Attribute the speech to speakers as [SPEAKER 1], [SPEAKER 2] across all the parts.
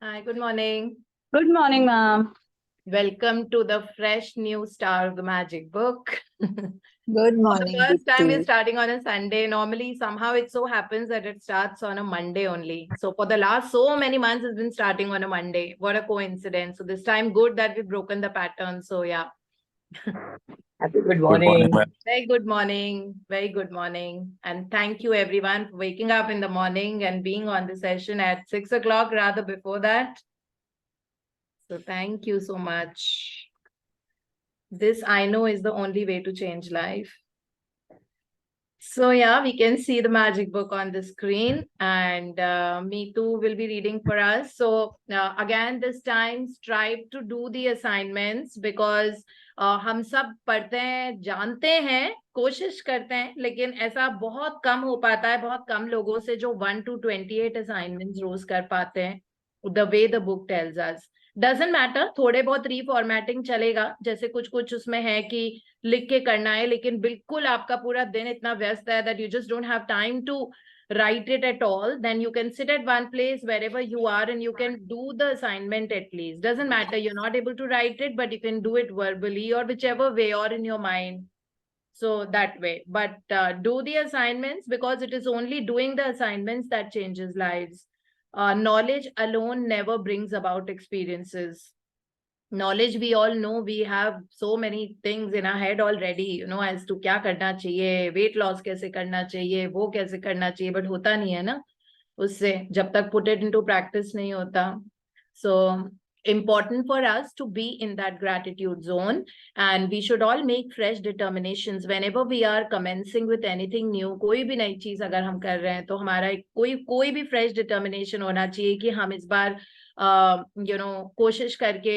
[SPEAKER 1] Hi, good morning.
[SPEAKER 2] Good morning, ma'am.
[SPEAKER 1] Welcome to the fresh new star of the magic book.
[SPEAKER 2] Good
[SPEAKER 1] For the
[SPEAKER 2] morning,
[SPEAKER 1] first time, we're
[SPEAKER 2] Deepti.
[SPEAKER 1] starting on a Sunday. Normally, somehow it so happens that it starts on a Monday only. So for the last so many months, it's been starting on a Monday. What a coincidence. So this time, good that we've broken the pattern. So yeah.
[SPEAKER 2] Happy good
[SPEAKER 3] Good morning,
[SPEAKER 2] morning.
[SPEAKER 3] ma'am.
[SPEAKER 1] Very good morning. Very good morning. And thank you everyone for waking up in the morning and being on the session at 6 o'clock rather before that. So thank you so much. This I know is the only way to change life. So yeah, we can see the magic book on the screen and me too will be reading for us. So again, this time strive to do the assignments because हम सब पढ़ते हैं, जानते हैं, कोशिश करते हैं, लेकिन ऐसा बहुत कम हो पाता है, बहुत कम लोगों से जो 1 to 28 assignments रोज कर पाते हैं. The way the book tells us. Doesn't matter, थोड़े बहुत रीफॉर्मेटिंग चलेगा, जैसे कुछ कुछ उसमें है कि लिख के करना है, लेकिन बिल्कुल आपका पूरा दिन इतना व्यस्त है that you just don't have time to write it at all, then you can sit at one place wherever you are and you can do the assignment at least. Doesn't matter, you're not able to write it, but you can do it verbally or whichever way or in your mind. So that way, but do the assignments because it is only doing the assignments that changes lives. Knowledge alone never brings about experiences. Knowledge, we all know, we have so many things in our head already, as to क्या करना चाहिए, weight loss कैसे करना चाहिए, वो कैसे करना चाहिए, but होता नहीं है ना उससे, जब तक put it into practice नहीं होता. So important for us to be in that gratitude zone, and we should all make fresh determinations whenever we are commencing with anything new. कोई भी नई चीज अगर हम कर रहे हैं तो हमारा कोई भी fresh determination होना चाहिए कि हम इस बार कोशिश करके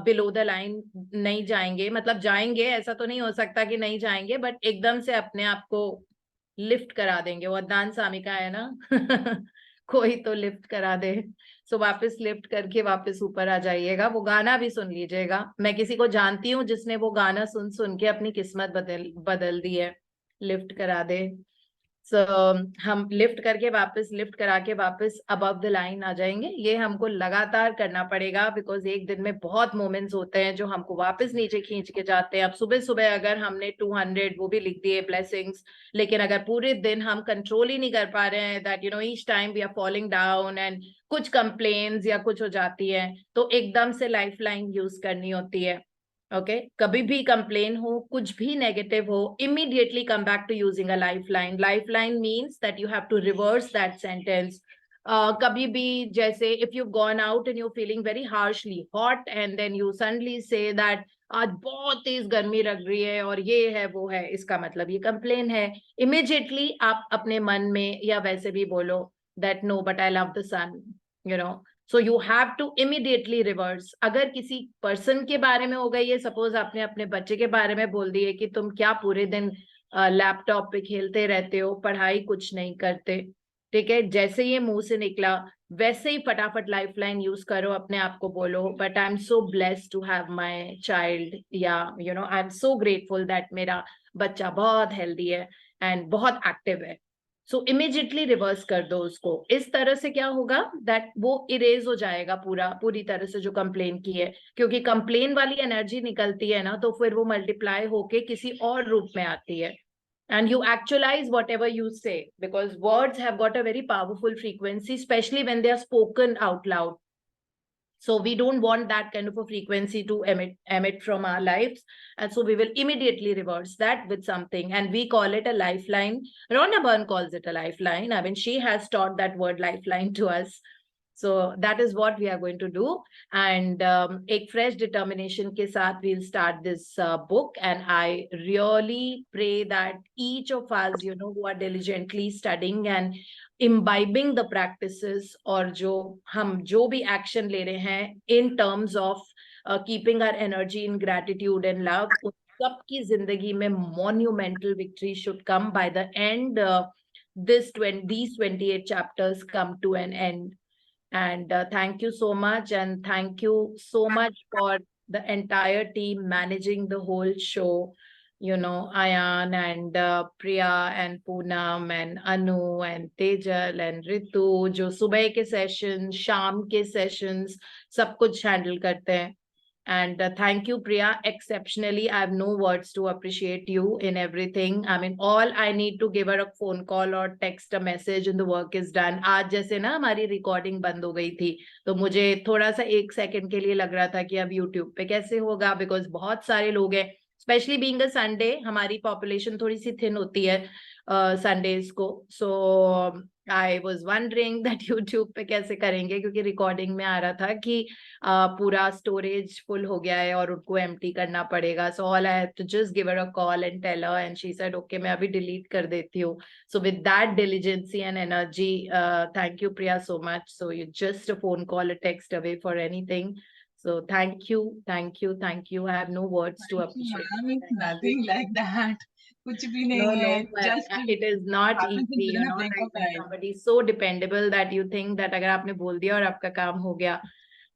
[SPEAKER 1] बिलो द लाइन नहीं जाएंगे, मतलब जाएंगे, ऐसा तो नहीं हो सकता कि नहीं जाएंगे, बट एकदम से अपने आप को लिफ्ट करा देंगे. वो अदनान सामी का है ना कोई तो लिफ्ट करा दे. सो वापस लिफ्ट करके वापस ऊपर आ जाइएगा. वो गाना भी सुन लीजिएगा. मैं किसी को जानती हूँ जिसने वो गाना सुन सुन के अपनी किस्मत बदल दी है. लिफ्ट करा दे. So, हम लिफ्ट करके वापस लिफ्ट करा के वापस अबव द लाइन आ जाएंगे. ये हमको लगातार करना पड़ेगा बिकॉज एक दिन में बहुत मोमेंट्स होते हैं जो हमको वापस नीचे खींच के जाते हैं. अब सुबह सुबह अगर हमने 200 वो भी लिख दिए ब्लेसिंग्स, लेकिन अगर पूरे दिन हम कंट्रोल ही नहीं कर पा रहे हैं that each time we are falling down and कुछ कंप्लेन्स या कुछ हो जाती है, तो एकदम से लाइफ लाइन यूज करनी होती है. ओके, कभी भी कंप्लेन हो, कुछ भी नेगेटिव हो, immediately come back to using a lifeline. Lifeline means that you have to reverse that sentence. कभी भी जैसे if you've gone out and you're feeling very harshly hot and then you suddenly say that आज बहुत तेज गर्मी लग रही है और ये है वो है, इसका मतलब ये कंप्लेन है. immediately आप अपने मन में या वैसे भी बोलो that no but I love the sun. So you have to immediately reverse. अगर किसी पर्सन के बारे में हो गई है, सपोज आपने अपने बच्चे के बारे में बोल दिए कि तुम क्या पूरे दिन लैपटॉप पे खेलते रहते हो, पढ़ाई कुछ नहीं करते, ठीक है, जैसे ये मुंह से निकला वैसे ही फटाफट लाइफलाइन यूज करो, अपने आप को बोलो but I am so blessed to have my child, या I am so grateful that मेरा बच्चा बहुत हेल्दी है एंड बहुत एक्टिव है. सो इमीडिएटली रिवर्स कर दो उसको. इस तरह से क्या होगा दैट वो इरेज हो जाएगा पूरी तरह से जो कंप्लेन की है, क्योंकि कंप्लेन वाली एनर्जी निकलती है ना, तो फिर वो मल्टीप्लाई होके किसी और रूप में आती है. And you actualize whatever you say because words have got a very powerful frequency, especially when they are spoken out loud. So we don't want that kind of a frequency to emit from our lives. And so we will immediately reverse that with something. And we call it a lifeline. Rhonda Byrne calls it a lifeline. I mean, she has taught that word lifeline to us. So that is what we are going to do. And एक fresh determination के साथ we'll start this book. And I really pray that each of us, who are diligently studying and imbibing the practices, और हम जो भी action ले रहे हैं in terms of keeping our energy in gratitude and love, सबकी जिंदगी में monumental victory should come by the end. These 28 chapters come to an end. And thank you so much, and thank you so much for the entire team managing the whole show. you know, Ayan and Priya and Poonam and Anu and Tejal and Ritu, जो सुबह के sessions, शाम के sessions, सब कुछ handle करते हैं. And thank you, Priya. Exceptionally, I have no words to appreciate you in everything. I mean, all I need to give her a phone call or text a message and the work is done. आज जैसे ना हमारी recording बंद हो गई थी, तो मुझे थोड़ा सा 1 सेकंड के लिए लग रहा था कि अब YouTube पे कैसे होगा, because बहुत सारे लोग हैं. Especially being a Sunday, हमारी population थोड़ी सी thin होती है Sundays को. So I was wondering that YouTube पे कैसे करेंगे, क्योंकि recording में आ रहा था कि पूरा storage full हो गया है और उनको empty करना पड़ेगा. So all I had to just give her a call and tell her, and she said, okay, मैं अभी delete कर देती हूँ. So with that diligence and energy, thank you, Priya, so much. So you're just a phone call, a text away for anything. So thank you, thank you, thank you. I have no words to appreciate.
[SPEAKER 3] It's nothing like that. कुछ भी नहीं
[SPEAKER 1] No,
[SPEAKER 3] है.
[SPEAKER 1] no,
[SPEAKER 3] Just
[SPEAKER 1] it is not
[SPEAKER 3] happens
[SPEAKER 1] easy,
[SPEAKER 3] within
[SPEAKER 1] you
[SPEAKER 3] a
[SPEAKER 1] know,
[SPEAKER 3] blink
[SPEAKER 1] like
[SPEAKER 3] of
[SPEAKER 1] when
[SPEAKER 3] an eye.
[SPEAKER 1] somebody is so dependable that you think that अगर आपने बोल दिया और आपका काम हो गया.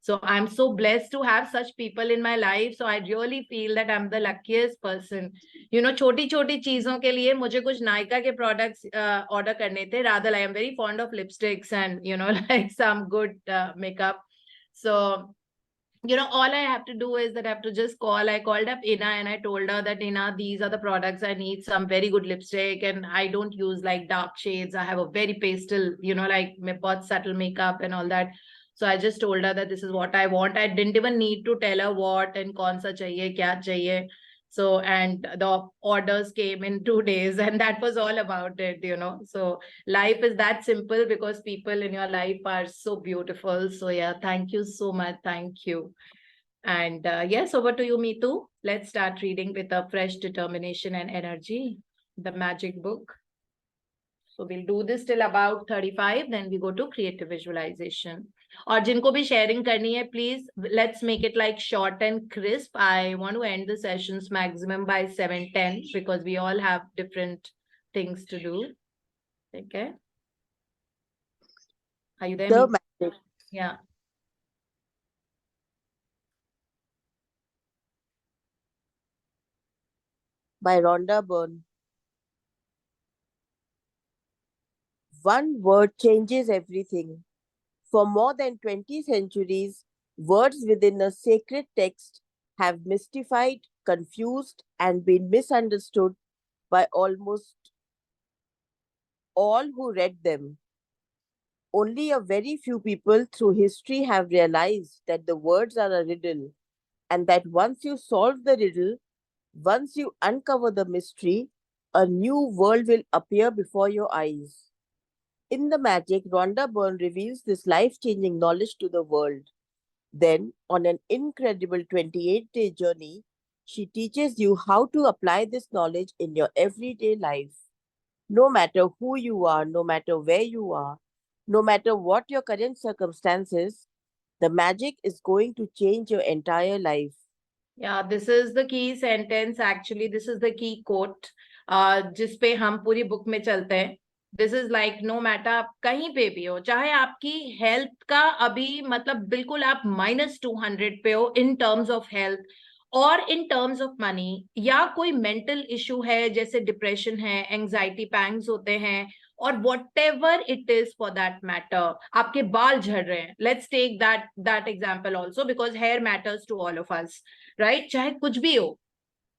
[SPEAKER 1] So I'm so blessed to have such people in my life. So I really feel that I'm the luckiest person. You know, छोटी छोटी चीजों के लिए मुझे कुछ नायका के products order करने थे. Rather, I am very fond of lipsticks and, you know, like some good makeup. So you know, all I have to do is that I have to just call. I called up Ina and I told her that, Ina, these are the products I need, some very good lipstick, and I don't use like dark shades. I have a very pastel, you know, like बहुत subtle makeup and all that. So I just told her that this is what I want. I didn't even need to tell her what and kaun sa chahiye, kya chahiye. So, and the orders came in 2 days, and that was all about it, you know. So life is that simple because people in your life are so beautiful. So yeah, thank you so much. Thank you. And yes, over to you, Meetu. Let's start reading with a fresh determination and energy, the magic book. So we'll do this till about 35, then we go to creative visualization. और जिनको भी sharing करनी है, please let's make it like short and crisp. I want to end the sessions maximum by 7:10 because we all have different things to do. Okay. Are you there?
[SPEAKER 4] The
[SPEAKER 1] Meetu?
[SPEAKER 4] Magic
[SPEAKER 1] Yeah.
[SPEAKER 4] by Rhonda Byrne. One word changes everything. For more than 20 centuries, words within a sacred text have mystified, confused, and been misunderstood by almost all who read them. Only a very few people through history have realized that the words are a riddle, and that once you solve the riddle, once you uncover the mystery, a new world will appear before your eyes. In The Magic, Rhonda Byrne reveals this life-changing knowledge to the world. Then, on an incredible 28-day journey, she teaches you how to apply this knowledge in your everyday life. No matter who you are, no matter where you are, no matter what your current circumstances, the magic is going to change your entire life.
[SPEAKER 1] Yeah, this is the key sentence. Actually, this is the key quote. जिस पे हम पूरी book में चलते हैं. This is like no matter आप कहीं पे भी हो, चाहे आपकी हेल्थ का अभी मतलब बिल्कुल आप -200 पे हो in terms of health और in terms of money, या कोई mental issue है जैसे डिप्रेशन है, एंजाइटी पैंग्स होते हैं, और whatever it is for that matter, आपके बाल झड़ रहे हैं. Let's take that example also because hair matters to all of us, right? चाहे कुछ भी हो.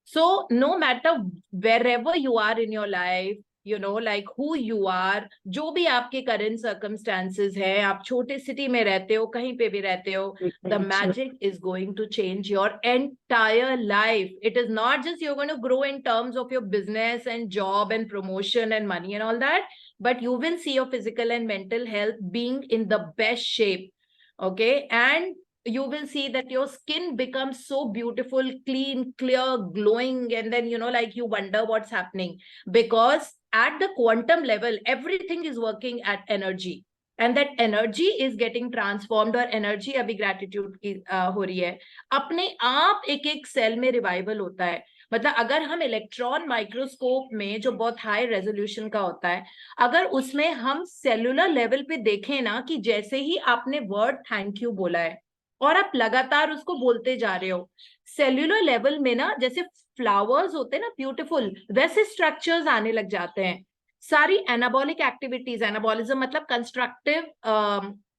[SPEAKER 1] So no matter wherever you are in your life, you know, like who you are, जो भी आपके current circumstances है, आप छोटे city में रहते हो, कहीं पे भी रहते हो, the magic is going to change your entire life. It is not just you're going to grow in terms of your business and job and promotion and money and all that, but you will see your physical and mental health being in the best shape. Okay. And you will see that your skin becomes so beautiful, clean, clear, glowing, and then, you know, like you wonder what's happening, because at the quantum level, everything is working at energy, and that energy is getting transformed. और energy अभी gratitude की हो रही है, अपने आप एक एक सेल में रिवाइवल होता है. मतलब अगर हम इलेक्ट्रॉन माइक्रोस्कोप में जो बहुत हाई रेजोल्यूशन का होता है, अगर उसमें हम सेलुलर लेवल पे देखें ना, कि जैसे ही आपने वर्ड थैंक यू बोला है, और आप लगातार उसको बोलते जा रहे हो। सेल्यूलर लेवल में ना जैसे फ्लावर्स होते हैं ना ब्यूटीफुल, वैसे स्ट्रक्चर्स आने लग जाते हैं। सारी एनाबॉलिक एक्टिविटीज, एनाबॉलिज्म मतलब कंस्ट्रक्टिव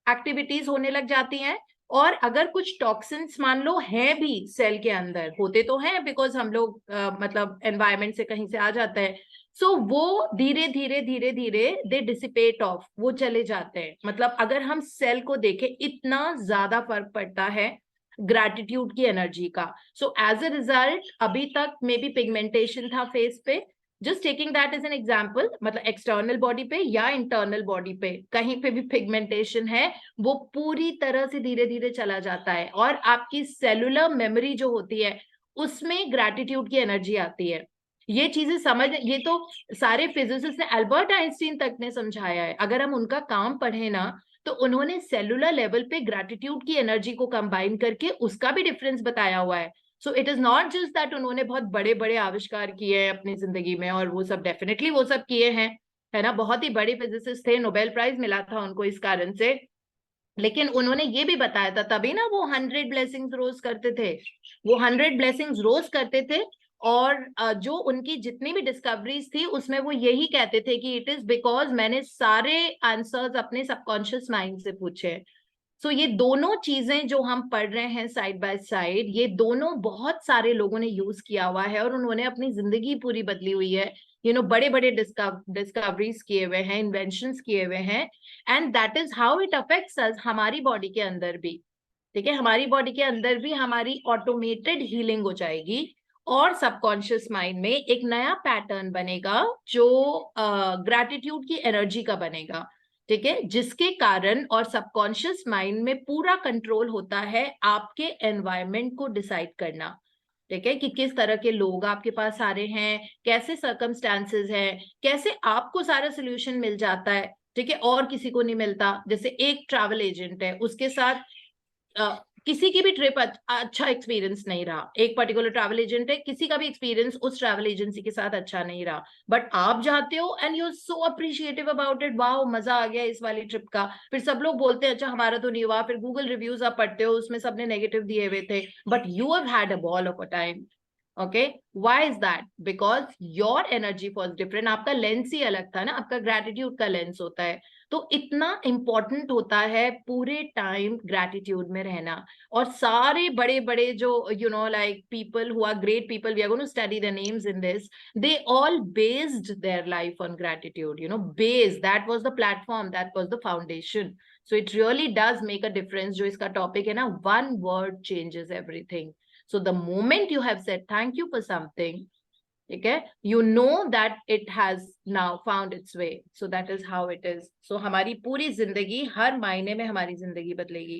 [SPEAKER 1] एक्टिविटीज होने लग जाती हैं। और अगर कुछ टॉक्सिन्स मान लो हैं भी सेल के अंदर, होते तो हैं बिकॉज हम लोग मतलब एनवायरमेंट से कहीं से आ जाते हैं, सो वो धीरे धीरे धीरे धीरे दे डिसिपेट ऑफ, वो चले जाते हैं। मतलब अगर हम सेल को देखें, इतना ज्यादा फर्क पड़ता है ग्रैटिट्यूड की एनर्जी का। सो एज अ रिजल्ट अभी तक मे बी पिगमेंटेशन था फेस पे, just taking that as an example, मतलब एक्सटर्नल बॉडी पे या इंटरनल बॉडी पे कहीं पे भी पिगमेंटेशन है, वो पूरी तरह से धीरे धीरे चला जाता है। और आपकी सेलुलर मेमोरी जो होती है उसमें ग्रैटिट्यूड की एनर्जी आती है। ये चीजें समझ, ये तो सारे फिजिसिस्ट ने, अल्बर्ट आइंस्टीन तक ने समझाया है। अगर हम उनका काम पढ़े ना, तो उन्होंने सेलुलर लेवल पे ग्रैटिट्यूड की एनर्जी को कंबाइन करके उसका भी डिफरेंस बताया हुआ है। So it is not just that उन्होंने बहुत बड़े बड़े आविष्कार किए हैं अपनी जिंदगी में, और वो सब डेफिनेटली वो सब किए हैं, है ना, बहुत ही बड़े फिजिसिस्ट थे, नोबेल प्राइज मिला था उनको इस कारण से। लेकिन उन्होंने ये भी बताया था, तभी ना वो 100 ब्लेसिंग्स रोज करते थे, वो 100 ब्लेसिंग्स रोज करते थे। और जो उनकी जितनी भी डिस्कवरीज थी उसमें वो यही कहते थे कि इट इज बिकॉज मैंने सारे आंसर्स अपने सबकॉन्शियस माइंड से पूछे। सो ये दोनों चीजें जो हम पढ़ रहे हैं साइड बाय साइड, ये दोनों बहुत सारे लोगों ने यूज किया हुआ है और उन्होंने अपनी जिंदगी पूरी बदली हुई है। बड़े बड़े डिस्कवरीज किए हुए हैं, इन्वेंशंस किए हुए हैं, and that is how it affects us हमारी बॉडी के अंदर भी। ठीक है, हमारी बॉडी के अंदर भी हमारी ऑटोमेटेड हीलिंग हो जाएगी, और सबकॉन्शियस माइंड में एक नया पैटर्न बनेगा जो ग्रैटिट्यूड की एनर्जी का बनेगा। ठीक है, जिसके कारण और सबकॉन्शियस माइंड में पूरा कंट्रोल होता है आपके एनवायरनमेंट को डिसाइड करना। ठीक है, कि किस तरह के लोग आपके पास आ रहे हैं, कैसे सर्कमस्टांसेस हैं, कैसे आपको सारा सोल्यूशन मिल जाता है, ठीक है, और किसी को नहीं मिलता। जैसे एक ट्रैवल एजेंट है, उसके साथ किसी की भी ट्रिप अच्छा एक्सपीरियंस नहीं रहा, एक पर्टिकुलर ट्रैवल एजेंट है, किसी का भी एक्सपीरियंस उस ट्रैवल एजेंसी के साथ अच्छा नहीं रहा, बट आप जाते हो and you are so appreciative about it, wow मजा आ गया इस वाली ट्रिप का। फिर सब लोग बोलते हैं अच्छा हमारा तो नहीं हुआ, फिर गूगल रिव्यूज आप पढ़ते हो उसमें सबने नेगेटिव दिए हुए थे, but you have had a ball of a time. Okay, why is that? Because your energy was different, आपका लेंस ही अलग था ना, आपका ग्रेटिट्यूड का लेंस होता है। तो इतना इंपॉर्टेंट होता है पूरे टाइम ग्रेटिट्यूड में रहना। और सारे बड़े बड़े जो like people who are great people, we are going to study the names in this, they all based their life on gratitude, based, that was the platform, that was the foundation. So it really does make a difference, जो इसका topic है ना, one word changes everything. So the moment you have said thank you for something, okay, you know that it has now found its way. So that is how it is. So हमारी पूरी जिंदगी, हर मायने में हमारी जिंदगी बदलेगी।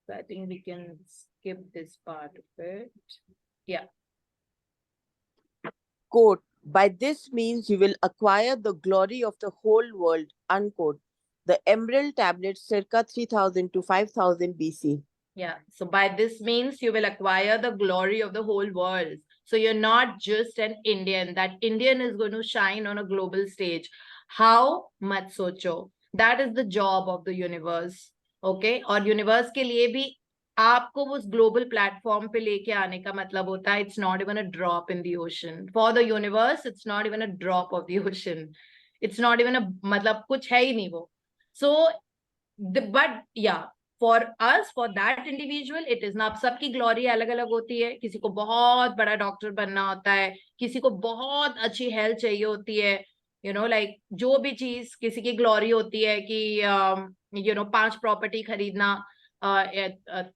[SPEAKER 1] So I think we can skip this part of it. Yeah.
[SPEAKER 4] Quote, by this means you will acquire the glory of the whole world, unquote. The Emerald Tablets, circa 3000 to 5000 BC.
[SPEAKER 1] Yeah. So by this means you will acquire the glory of the whole world. So you're not just an Indian. That Indian is going to shine on a global stage. How? मत सोचो. That is the job of the universe. Okay? और universe के लिए भी आपको उस global platform पे लेके आने का मतलब होता है, it's not even a drop in the ocean for the universe, it's not even a drop of the ocean, it's not even अ, मतलब कुछ है ही नहीं वो। सो बट या for us, for that individual it is ना, सबकी glory अलग अलग होती है। किसी को बहुत बड़ा डॉक्टर बनना होता है, किसी को बहुत अच्छी हेल्थ चाहिए होती है, लाइक जो भी चीज, किसी की ग्लोरी होती है कि 5 प्रॉपर्टी खरीदना,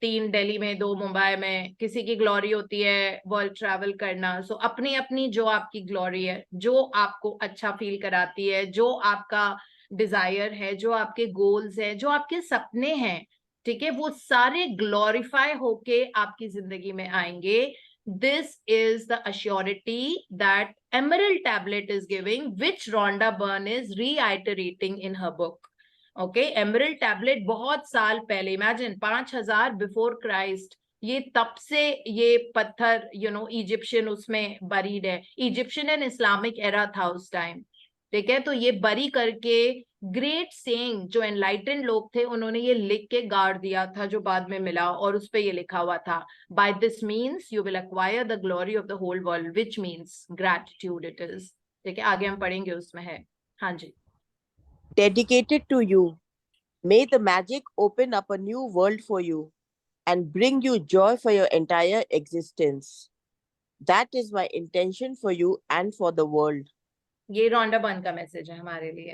[SPEAKER 1] 3 दिल्ली में, 2 मुंबई में। किसी की ग्लोरी होती है वर्ल्ड ट्रैवल करना। सो अपनी अपनी जो आपकी ग्लोरी है, जो आपको अच्छा फील कराती है, जो आपका डिजायर है, जो आपके गोल्स है, जो आपके सपने हैं, ठीक है, वो सारे ग्लोरीफाई होके आपकी जिंदगी में आएंगे। This is the assurity that emerald tablet is giving, which Rhonda Byrne is reiterating in her book. Okay, emerald tablet बहुत साल पहले, इमेजिन 5000 बिफोर क्राइस्ट, ये तब से ये पत्थर इजिप्शियन उसमें बरीड है, इजिप्शियन एंड इस्लामिक एरा था उस टाइम, ठीक है। तो ये बरी करके ग्रेट सेइंग जो एनलाइटेंड लोग थे उन्होंने ये लिख के गाड़ दिया था, जो बाद में मिला, और उस पे ये लिखा हुआ था, by this means you will acquire the glory of the whole world which means gratitude it is, ठीक है। आगे हम पढ़ेंगे, उसमें है। हाँ जी।
[SPEAKER 4] Dedicated to you. May the magic open up a new world for you and bring you joy for your entire existence. That is my intention for you and for the world.
[SPEAKER 1] ये रोंडा बन का message है हमारे लिए,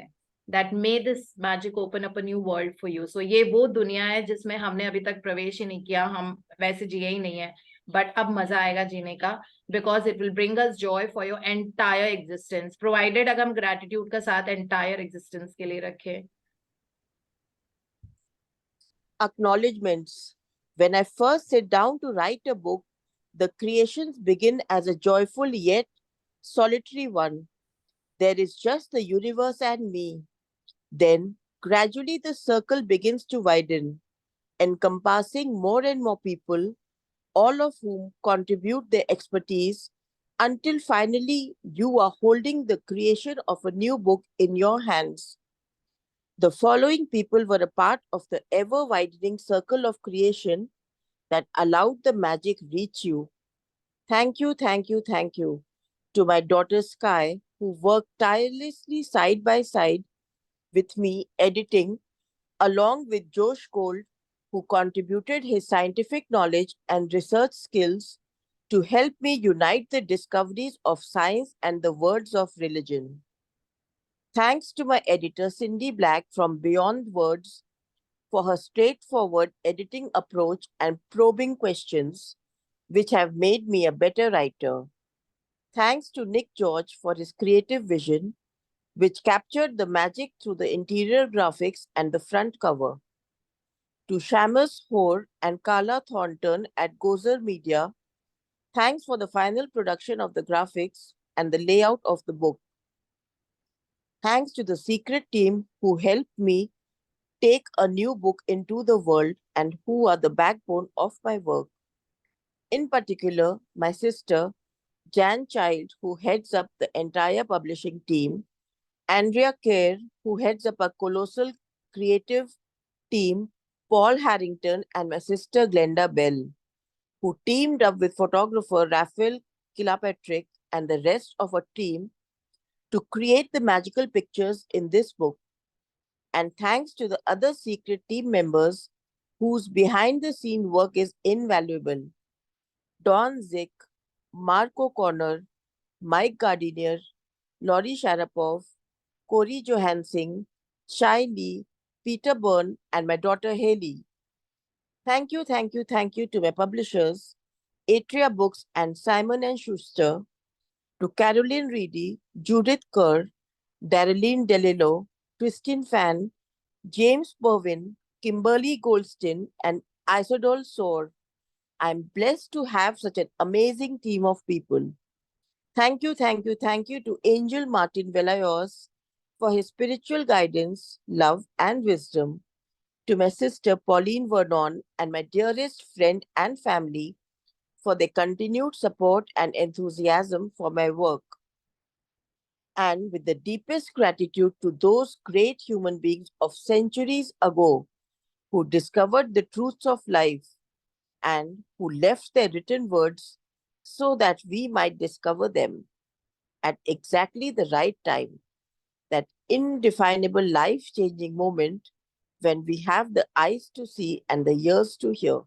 [SPEAKER 1] that may this magic open up a new world for you. So ये वो दुनिया है जिसमें हमने अभी तक प्रवेश ही नहीं किया, हम वैसे जिए ही नहीं है, बट अब मजा आएगा जीने का, because it will bring us Joy for your entire existence, provided अगर हम ग्रेटिट्यूड का साथ एंटायर एग्जिस्टेंस के लिए रखें।
[SPEAKER 4] Acknowledgements. When I first sit down to write a book, the creations begin as a joyful yet solitary one. There is just the universe and me. Then, gradually, the circle begins to widen, encompassing more and more people, all of whom contribute their expertise, until finally you are holding the creation of a new book in your hands. The following people were a part of the ever widening circle of creation that allowed the magic reach you. Thank you, thank you, thank you to my daughter Sky, who worked tirelessly side by side with me editing, along with Josh Gold, who contributed his scientific knowledge and research skills to help me unite the discoveries of science and the words of religion. Thanks to my editor Cindy Black from Beyond Words for her straightforward editing approach and probing questions, which have made me a better writer. Thanks to Nick George for his creative vision, which captured the magic through the interior graphics and the front cover. To Shamus Hoare and Carla Thornton at Gozer Media, thanks for the final production of the graphics and the layout of the book. Thanks to the secret team who helped me take a new book into the world and who are the backbone of my work. In particular, my sister, Jan Child, who heads up the entire publishing team, Andrea Kerr, who heads up a colossal creative team, Paul Harrington, and my sister Glenda Bell, who teamed up with photographer Raphael Kilpatrick and the rest of our team to create the magical pictures in this book. And thanks to the other secret team members whose behind the scene work is invaluable. Don Zick, Marco Corner, Mike Gardiner, Laurie Sharapov, Corey Johansing, Shai Lee, Peter Byrne, and my daughter Haley. Thank you, thank you, thank you to my publishers, Atria Books and Simon & Schuster, to Caroline Reedy, Judith Kerr, Darlene DeLillo, Christine Fan, James Berwin, Kimberly Goldstein, and Isidol Soar. I'm blessed to have such an amazing team of people. Thank you, thank you, thank you to Angel Martin Velayos for his spiritual guidance, love, and wisdom. To my sister Pauline Vernon and my dearest friend and family for their continued support and enthusiasm for my work. And with the deepest gratitude to those great human beings of centuries ago who discovered the truths of life and who left their written words so that we might discover them at exactly the right time, that indefinable life-changing moment when we have the eyes to see and the ears to hear.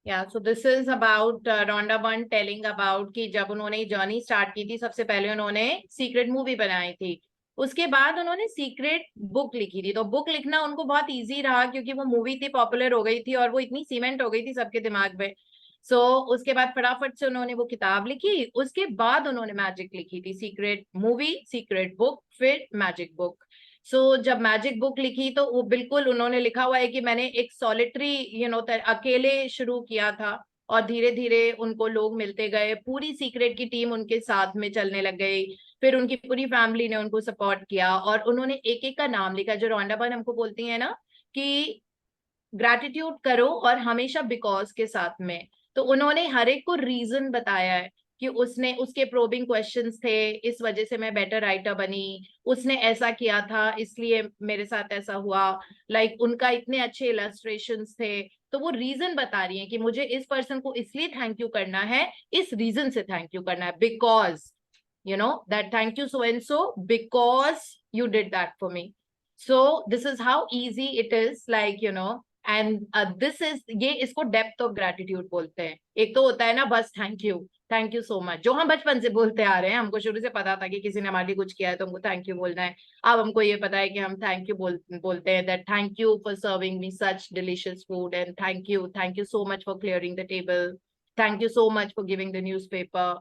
[SPEAKER 1] Yeah, so this is about Rhonda Byrne telling about कि जब उन्होंने journey start की थी, सबसे पहले उन्होंने secret movie बनाई थी, उसके बाद उन्होंने सीक्रेट बुक लिखी थी। तो बुक लिखना उनको बहुत इजी रहा क्योंकि वो मूवी थी, पॉपुलर हो गई थी और वो इतनी सीमेंट हो गई थी सबके दिमाग में। सो उसके बाद फटाफट से उन्होंने वो किताब लिखी, उसके बाद उन्होंने मैजिक लिखी थी, सीक्रेट मूवी, सीक्रेट बुक, फिर मैजिक बुक। सो जब मैजिक बुक लिखी तो वो बिल्कुल उन्होंने लिखा हुआ है कि मैंने एक सॉलिटरी अकेले शुरू किया था और धीरे धीरे उनको लोग मिलते गए, पूरी सीक्रेट की टीम उनके साथ में चलने लग गई, फिर उनकी पूरी फैमिली ने उनको सपोर्ट किया और उन्होंने एक एक का नाम लिखा। जो रोंडा बर्न हमको बोलती है ना कि ग्रैटिट्यूड करो और हमेशा बिकॉज के साथ में, तो उन्होंने हर एक को रीजन बताया है कि उसने उसके प्रोबिंग क्वेश्चंस थे, इस वजह से मैं बेटर राइटर बनी, उसने ऐसा किया था इसलिए मेरे साथ ऐसा हुआ, लाइक उनका इतने अच्छे इलस्ट्रेशंस थे। तो वो रीजन बता रही हैं कि मुझे इस पर्सन को इसलिए थैंक यू करना है, इस रीजन से थैंक यू करना है, because that thank you so and so because you did that for me. So this is how easy it is, like and this is ये इसको डेप्थ ऑफ ग्रेटिट्यूड बोलते हैं। एक तो होता है ना बस थैंक यू सो मच, जो हम बचपन से बोलते आ रहे हैं, हमको शुरू से पता था कि किसी ने हमारे लिए कुछ किया है तो हमको थैंक यू बोलना है। अब हमको ये पता है कि हम थैंक यू बोलते हैं, that thank you for serving me such delicious food, and thank you so much for clearing the table, thank you so much for giving the newspaper,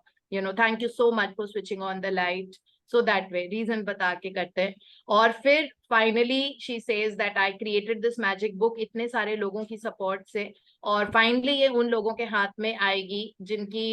[SPEAKER 1] thank you so much for switching on the light. So that way reason बता के करते हैं। और फिर finally she says that I created this magic book इतने सारे लोगों की सपोर्ट से, और फाइनली ये उन लोगों के हाथ में आएगी जिनकी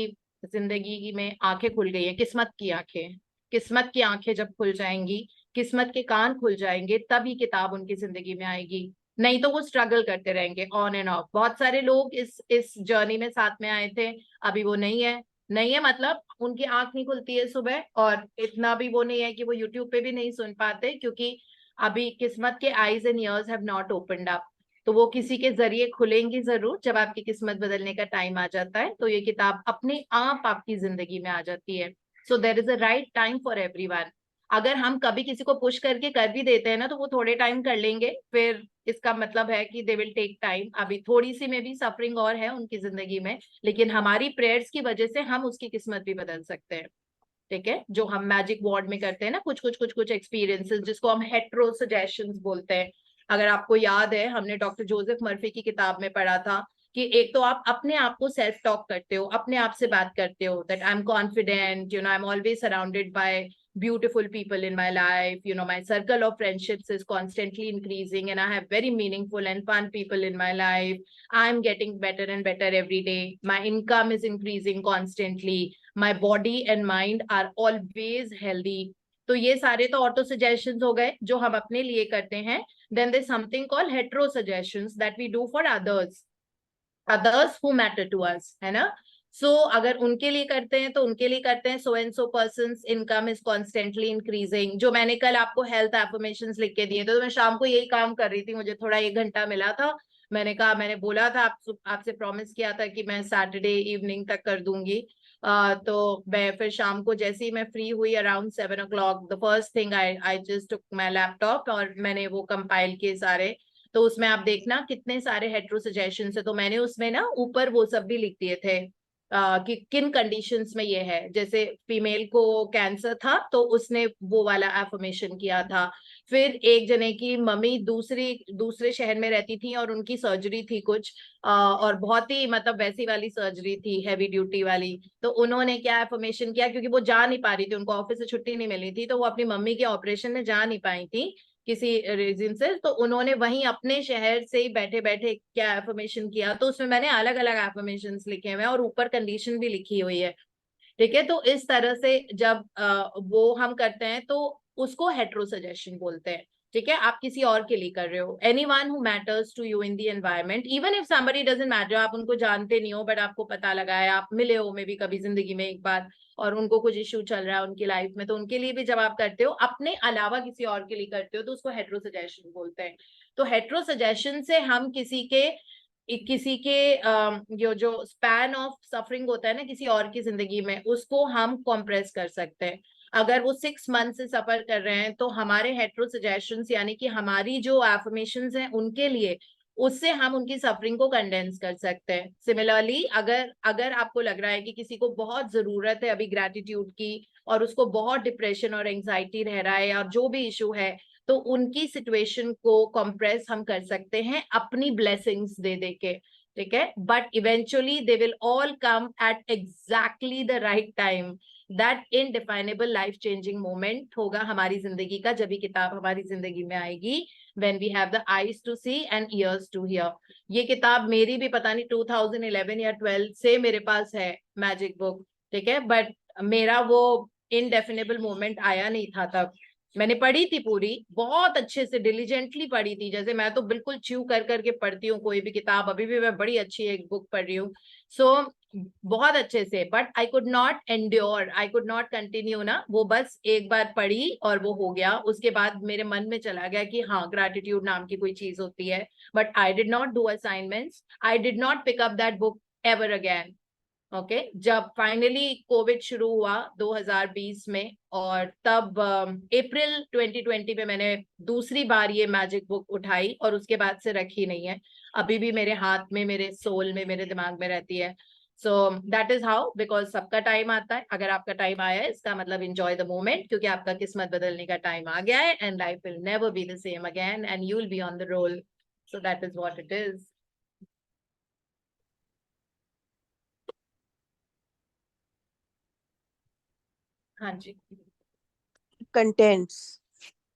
[SPEAKER 1] जिंदगी में आंखें खुल गई है, किस्मत की आंखें। किस्मत की आंखें जब खुल जाएंगी, किस्मत के कान खुल जाएंगे, तब ही किताब उनकी जिंदगी में आएगी, नहीं तो वो स्ट्रगल करते रहेंगे ऑन एंड ऑफ। बहुत सारे लोग इस जर्नी में साथ में आए थे, अभी वो नहीं है मतलब उनकी आंख नहीं खुलती है सुबह, और इतना भी वो नहीं है कि वो यूट्यूब पे भी नहीं सुन पाते, क्योंकि अभी किस्मत के eyes and years have not opened up. तो वो किसी के जरिए खुलेंगी जरूर जब आपकी किस्मत बदलने का टाइम आ जाता है, तो ये किताब अपने आप आपकी जिंदगी में आ जाती है। So there is a right time for everyone. अगर हम कभी किसी को पुश करके कर भी देते हैं ना, तो वो थोड़े टाइम कर लेंगे, फिर इसका मतलब है कि दे विल टेक टाइम। अभी थोड़ी सी में भी सफरिंग और है उनकी जिंदगी में, लेकिन हमारी प्रेयर्स की वजह से हम उसकी किस्मत भी बदल सकते हैं। ठीक है, जो हम मैजिक वार्ड में करते हैं ना, कुछ एक्सपीरियंसेस, जिसको हम हेट्रो सजेशंस बोलते हैं। अगर आपको याद है, हमने डॉक्टर जोसेफ मर्फी की किताब में पढ़ा था कि एक तो आप अपने आप को सेल्फ टॉक करते हो, अपने आप से बात करते हो, that I am confident, I am always surrounded by beautiful people in my life, my circle of friendships is constantly increasing, and I have very meaningful and fun people in my life. I'm getting better and better every day. My income is increasing constantly. My body and mind are always healthy. तो ये सारे तो auto suggestions हो गए जो हम अपने लिए करते हैं। Then there something called hetero suggestions that we do for others who matter to us, है ना। सो अगर उनके लिए करते हैं तो उनके लिए करते हैं, so and so persons income is constantly increasing. जो मैंने कल आपको हेल्थ एफर्मेशंस लिख के दिए थे, तो मैं शाम को यही काम कर रही थी, मुझे थोड़ा 1 घंटा मिला था। मैंने बोला था आपसे प्रॉमिस किया था कि मैं सैटरडे इवनिंग तक कर दूंगी। तो मैं फिर शाम को जैसे ही मैं फ्री हुई around 7 o'clock, the first thing I just took my laptop और मैंने वो कंपाइल किए सारे। तो उसमें आप देखना कितने सारे हेट्रो सजेशंस है। तो मैंने उसमें ना ऊपर वो सब भी लिख दिए थे कि किन कंडीशंस में ये है। जैसे फीमेल को कैंसर था तो उसने वो वाला एफर्मेशन किया था। फिर एक जने की मम्मी दूसरे शहर में रहती थी और उनकी सर्जरी थी कुछ, और बहुत ही मतलब वैसी वाली सर्जरी थी, हैवी ड्यूटी वाली। तो उन्होंने क्या एफर्मेशन किया, क्योंकि वो जा नहीं पा रही थी, उनको ऑफिस से छुट्टी नहीं मिली थी, तो वो अपनी मम्मी के ऑपरेशन में जा नहीं पाई थी किसी रीजन से। तो उन्होंने वहीं अपने शहर से ही बैठे बैठे क्या एफर्मेशन किया। तो उसमें मैंने अलग अलग एफर्मेशन लिखे हुए हैं और ऊपर कंडीशन भी लिखी हुई है। ठीक है, तो इस तरह से जब वो हम करते हैं तो उसको हेट्रो सजेशन बोलते हैं। ठीक है, आप किसी और के लिए कर रहे हो, anyone who matters to you in the environment, even if somebody doesn't matter, आप उनको जानते नहीं हो बट आपको पता लगा है, आप मिले हो मे बी कभी जिंदगी में एक बार, और उनको कुछ इश्यू चल रहा है उनकी लाइफ में, तो उनके लिए भी जब आप करते हो, अपने अलावा किसी और के लिए करते हो, तो उसको हेट्रो सजेशन बोलते हैं। तो हेट्रो सजेशन से हम किसी के जो स्पैन ऑफ सफरिंग होता है ना किसी और की जिंदगी में, उसको हम कॉम्प्रेस कर सकते हैं। अगर वो 6 मंथ से सफर कर रहे हैं, तो हमारे हेट्रो सजेशंस यानी कि हमारी जो एफर्मेशंस हैं उनके लिए, उससे हम उनकी सफरिंग को कंडेंस कर सकते हैं। सिमिलरली अगर आपको लग रहा है कि किसी को बहुत जरूरत है अभी ग्रैटिट्यूड की, और उसको बहुत डिप्रेशन और एंजाइटी रह रहा है और जो भी इशू है, तो उनकी सिचुएशन को कंप्रेस हम कर सकते हैं अपनी ब्लेसिंग्स दे दे के। ठीक है, but eventually they will all come at exactly the right time. That indefinable life changing moment होगा हमारी जिंदगी का, जब ये किताब हमारी जिंदगी में आएगी, when we have the eyes to see and ears to hear। ये किताब मेरी भी पता नहीं 2011 या 12 से मेरे पास है, मैजिक बुक। ठीक है, बट मेरा वो इनडेफिनेबल मोमेंट आया नहीं था तब। मैंने पढ़ी थी पूरी, बहुत अच्छे से डिलीजेंटली पढ़ी थी, जैसे मैं तो बिल्कुल च्यू कर करके पढ़ती हूँ कोई भी किताब, अभी भी मैं बड़ी अच्छी एक बुक पढ़ रही हूँ। सो बहुत अच्छे से, but I could not endure, I could not continue ना, वो बस एक बार पढ़ी और वो हो गया। उसके बाद मेरे मन में चला गया कि हाँ ग्रैटिट्यूड नाम की कोई चीज होती है, but I did not do assignments, I did not pick up that book ever again. Okay जब फाइनली कोविड शुरू हुआ 2020 में, और तब अप्रैल 2020 में मैंने दूसरी बार ये मैजिक बुक उठाई, और उसके बाद से रखी नहीं है, अभी भी मेरे हाथ में, मेरे सोल में, मेरे दिमाग में रहती है। सो दैट इज हाउ, बिकॉज सबका टाइम आता है, अगर आपका टाइम आया है इसका मतलब एंजॉय द मोमेंट, क्योंकि आपका किस्मत बदलने का टाइम आ गया है, and life will never be the same again, and you will be on the roll. So that is what it is. हाँ जी।
[SPEAKER 4] Contents.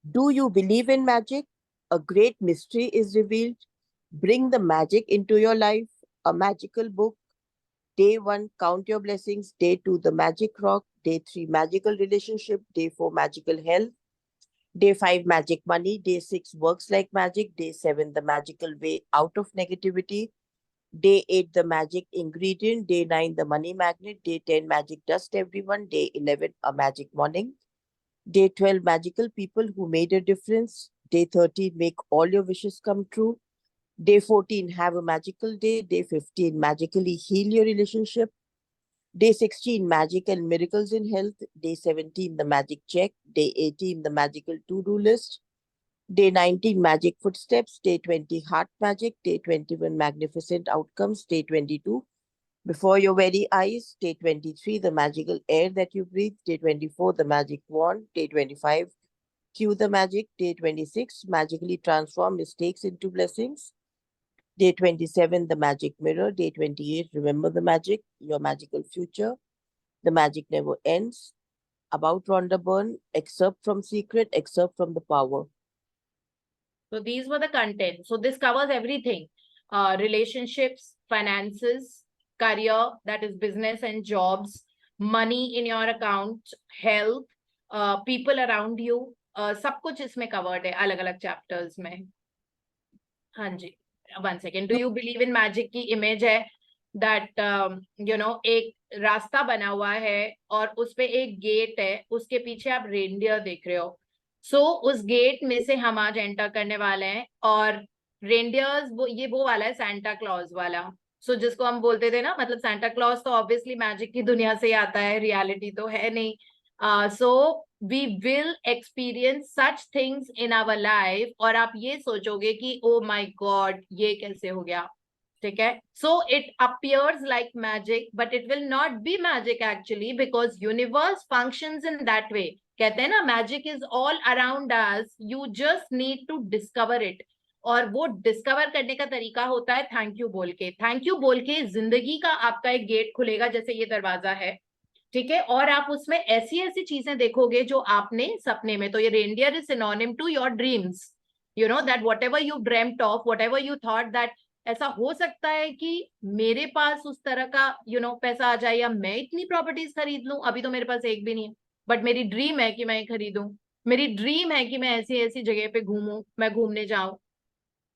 [SPEAKER 4] Do you believe in magic? A great mystery is revealed. Bring the magic into your life. A magical book. Day 1, count your blessings. Day 2, the magic rock. Day 3, magical relationship. Day 4, magical health. Day 5, magic money. Day 6, works like magic. Day 7, the magical way out of negativity. Day 8, the magic ingredient. Day 9, the money magnet. Day 10, magic dust everyone. Day 11, a magic morning. Day 12, magical people who made a difference. Day 13, make all your wishes come true. Day 14, have a magical day. Day 15, magically heal your relationship. Day 16, magic and miracles in health. Day 17, the magic check. Day 18, the magical to-do list. Day 19, magic footsteps. Day 20, heart magic. Day 21, magnificent outcomes. Day 22, before your very eyes. Day 23, the magical air that you breathe. Day 24, the magic wand. Day 25, cue the magic. Day 26, magically transform mistakes into blessings. Day 27, the magic mirror. Day 28, remember the magic, your magical future. The magic never ends. About Rhonda Byrne, excerpt from Secret, excerpt from The Power.
[SPEAKER 1] So these were the content. So this covers everything: relationships, finances, career, that is business and jobs, money in your account, health, people around you, सब कुछ इसमें covered है अलग अलग chapters में। हाँ जी। 1 second. Do you believe in magic की image है that एक रास्ता बना हुआ है और उस पे एक गेट है, उसके पीछे आप रेनडियर देख रहे हो। सो उस गेट में से हम आज एंटर करने वाले हैं, और रेनडियर्स वो वाला है सांता क्लॉज वाला। सो जिसको हम बोलते थे ना, मतलब सांता क्लॉज तो ऑब्वियसली मैजिक की दुनिया से ही आता है, रियलिटी तो है नहीं। So we will experience such things in our life, और आप ये सोचोगे कि ओ माई गॉड ये कैसे हो गया, ठीक है। So it appears like magic, but it will not be magic actually, because universe functions in that way. कहते हैं ना, magic is all around us, you just need to discover it. और वो डिस्कवर करने का तरीका होता है थैंक यू बोल के। थैंक यू बोल के जिंदगी का आपका एक गेट खुलेगा, जैसे ये दरवाजा है, ठीक है, और आप उसमें ऐसी ऐसी चीजें देखोगे जो आपने सपने में, तो ये reindeer is synonym to your dreams, you know that whatever you dreamt of, whatever you thought that ऐसा हो सकता है कि मेरे पास उस तरह का पैसा आ जाए, या मैं इतनी प्रॉपर्टीज खरीद लूं, अभी तो मेरे पास एक भी नहीं है, बट मेरी ड्रीम है कि मैं खरीदूं, मेरी ड्रीम है कि मैं ऐसी ऐसी जगह पे घूमूं, मैं घूमने जाऊं,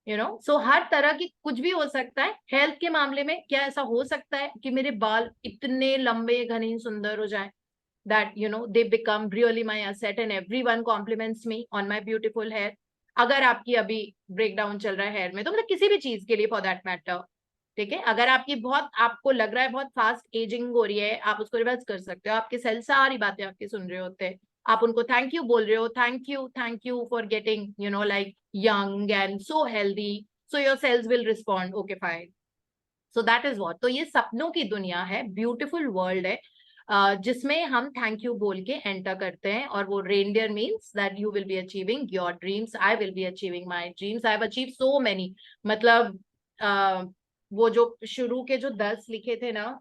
[SPEAKER 1] सो हर तरह की कुछ भी हो सकता है। हेल्थ के मामले में क्या ऐसा हो सकता है कि मेरे बाल इतने लंबे घने सुंदर हो जाए, that they become really my asset and everyone compliments me on my beautiful hair। अगर आपकी अभी ब्रेकडाउन चल रहा है हेयर में, तो मतलब किसी भी चीज के लिए फॉर दैट मैटर, ठीक है, अगर आपकी बहुत, आपको लग रहा है बहुत फास्ट एजिंग हो रही है, आप उसको रिवर्स कर सकते हो। आपके सेल सारी बातें आपकी सुन रहे होते हैं, आप उनको थैंक यू बोल रहे हो, thank you for getting like young and so healthy, so your cells will respond, okay fine. So that is what, तो ये सपनों की दुनिया है, ब्यूटीफुल वर्ल्ड है, जिसमें हम थैंक यू बोल के एंटर करते हैं। और वो reindeer means that you will be achieving your dreams, I will be achieving my dreams, I have achieve so many. मतलब वो जो शुरू के जो 10 लिखे थे ना,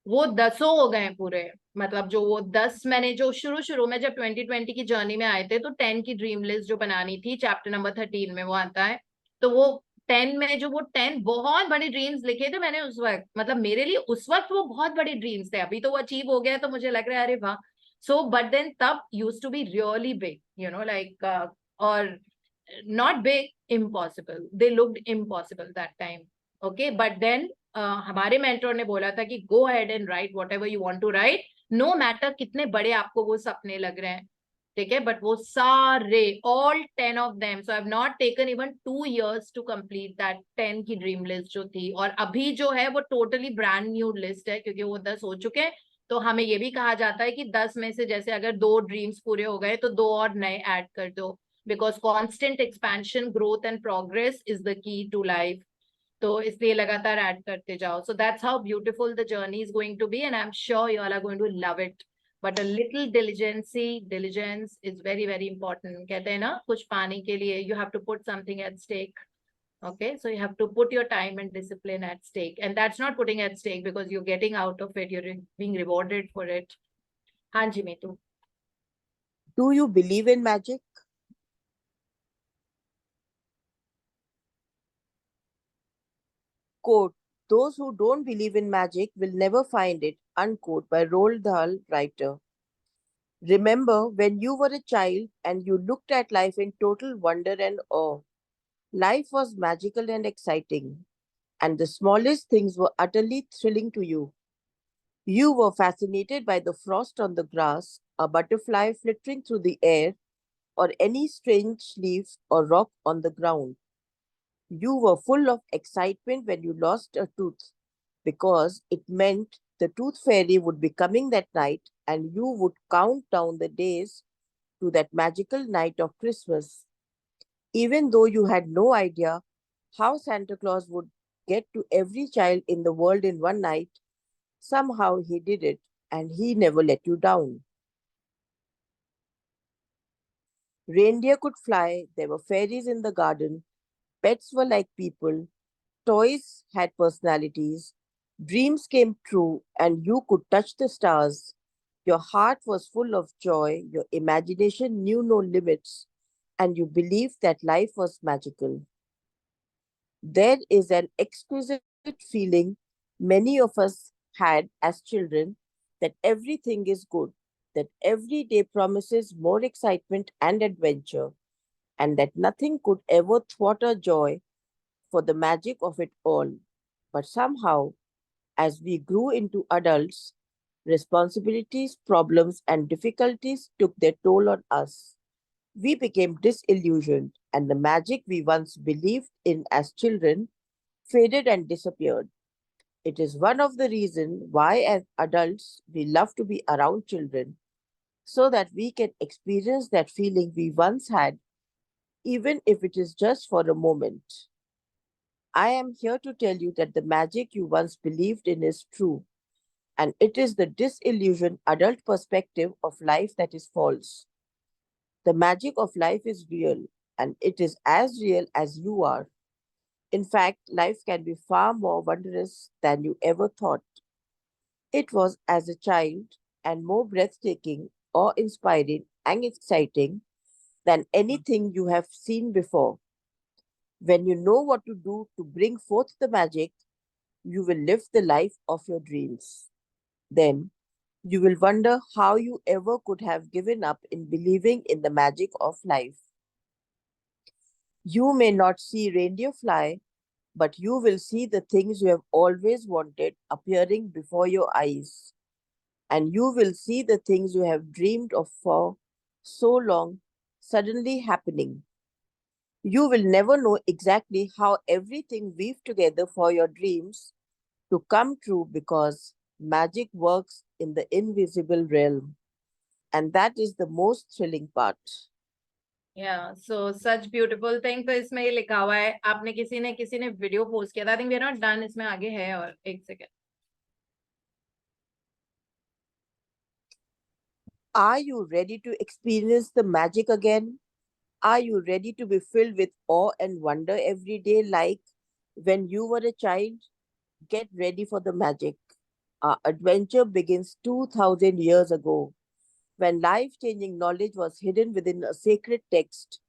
[SPEAKER 1] वो 10 हो गए पूरे। मतलब जो वो 10 मैंने जो शुरू में जब 2020 की जर्नी में आए थे, तो 10 की ड्रीम लिस्ट जो बनानी थी, चैप्टर नंबर 13 में वो आता है। तो वो 10 में जो वो 10 बहुत बड़ी ड्रीम्स लिखे थे मैंने उस वक्त, मतलब मेरे लिए उस वक्त वो बहुत बड़ी ड्रीम्स थे, अभी तो वो अचीव हो गया तो मुझे लग रहा है अरे वाह। So, but then tab used to be really big, you know, like, or not big, impossible. They looked impossible that time. Okay, but then हमारे mentor ने बोला था कि go ahead and write whatever you want to write, no matter कितने बड़े आपको वो सपने लग रहे हैं, ठीक है. बट वो सारे, all 10 of them, so I've not taken even 2 years to complete that 10 की ड्रीम लिस्ट जो थी. और अभी जो है वो टोटली ब्रांड न्यू लिस्ट है, क्योंकि वो 10 हो चुके हैं. तो हमें ये भी कहा जाता है कि 10 में से जैसे अगर 2 ड्रीम्स पूरे हो गए तो 2 और नए ऐड कर दो, because constant expansion, growth and progress is the key to life. तो इसलिए लगातार ऐड करते जाओ. So that's how beautiful the journey is going to be, and I am sure you all are going to love it. But a little diligence is very very important. कहते हैं ना, कुछ पाने के लिए you have to put something at stake. Okay, so you have to put your time and discipline at stake, and that's not putting at stake because you're getting out of it, you're being rewarded for it. Hanji Meetu.
[SPEAKER 4] Do you believe in magic? Quote, those who don't believe in magic will never find it, unquote, by Roald Dahl, writer. Remember when you were a child and you looked at life in total wonder and awe. Life was magical and exciting, and the smallest things were utterly thrilling to you. You were fascinated by the frost on the grass, a butterfly flittering through the air, or any strange leaf or rock on the ground. You were full of excitement when you lost a tooth because it meant the tooth fairy would be coming that night and you would count down the days to that magical night of Christmas. Even though you had no idea how Santa Claus would get to every child in the world in one night, somehow he did it and he never let you down. Reindeer could fly, there were fairies in the garden, pets were like people, toys had personalities, dreams came true, and you could touch the stars. Your heart was full of joy, your imagination knew no limits, and you believed that life was magical. There is an exquisite feeling many of us had as children that everything is good, that every day promises more excitement and adventure, and that nothing could ever thwart our joy for the magic of it all. But somehow, as we grew into adults, responsibilities, problems, and difficulties took their toll on us. We became disillusioned, and the magic we once believed in as children faded and disappeared. It is one of the reasons why, as adults, we love to be around children so that we can experience that feeling we once had, even if it is just for a moment. I am here to tell you that the magic you once believed in is true, and it is the disillusioned adult perspective of life that is false. The magic of life is real, and it is as real as you are. In fact, life can be far more wondrous than you ever thought. It was as a child and more breathtaking, awe inspiring, and exciting than anything you have seen before. When you know what to do to bring forth the magic, you will live the life of your dreams. Then you will wonder how you ever could have given up in believing in the magic of life. You may not see reindeer fly, but you will see the things you have always wanted appearing before your eyes. And you will see the things you have dreamed of for so long suddenly happening. You will never know exactly how everything weaved together for your dreams to come true because magic works in the invisible realm. And that is the most thrilling part.
[SPEAKER 1] Yeah, so such beautiful thing. तो इसमें ये लिखा हुआ है, आपने किसी ने video post किया था. I think we are not done, इसमें आगे है और एक second.
[SPEAKER 4] Are you ready to experience the magic again? Are you ready to be filled with awe and wonder every day like when you were a child? Get ready for the magic. Our adventure begins 2000 years ago when life changing knowledge was hidden within a sacred text.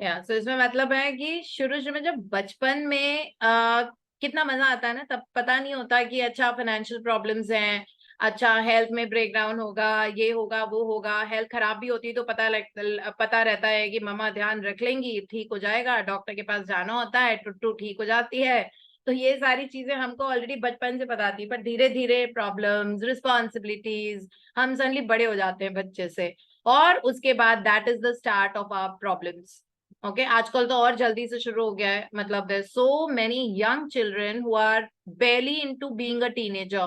[SPEAKER 1] या सो इसमें मतलब है कि शुरू में जब बचपन में कितना मजा आता है ना, तब पता नहीं होता कि अच्छा फाइनेंशियल प्रॉब्लम्स हैं, अच्छा हेल्थ में ब्रेकडाउन होगा, ये होगा वो होगा, हेल्थ खराब भी होती है तो पता रहता है कि मम्मा ध्यान रख लेंगी, ठीक हो जाएगा, डॉक्टर के पास जाना होता है, टुट्टू ठीक हो जाती है। तो ये सारी चीजें हमको ऑलरेडी बचपन से पता थी, पर धीरे धीरे प्रॉब्लम्स, रिस्पॉन्सिबिलिटीज, हम सडनली बड़े हो जाते हैं बच्चे से, और उसके बाद that is the start of our problems. Okay, आजकल तो और जल्दी से शुरू हो गया है, मतलब there so many young children who are barely into being a teenager,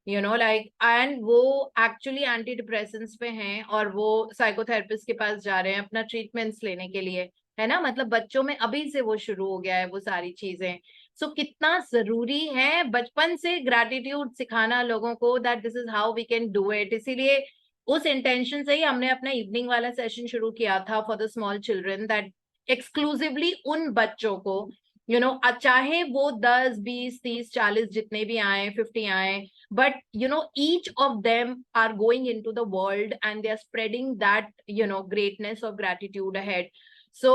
[SPEAKER 1] you know, like, and वो एक्चुअली एंटी डिप्रेसेंट्स पे हैं और वो साइकोथेरेपिस्ट के पास जा रहे हैं अपना ट्रीटमेंट्स लेने के लिए, है ना। मतलब बच्चों में अभी से वो शुरू हो गया है वो सारी चीजें। सो कितना जरूरी है बचपन से ग्रैटिट्यूड सिखाना लोगों को, that this is how we can do it. इसीलिए उस इंटेंशन से ही हमने अपना इवनिंग वाला सेशन शुरू किया था for the small children, that exclusively उन बच्चों को, यू नो, चाहे वो 10 20 30 40 जितने भी आए, 50 आए, but you know each of them are going into the world and they are spreading that, you know, greatness of gratitude ahead. So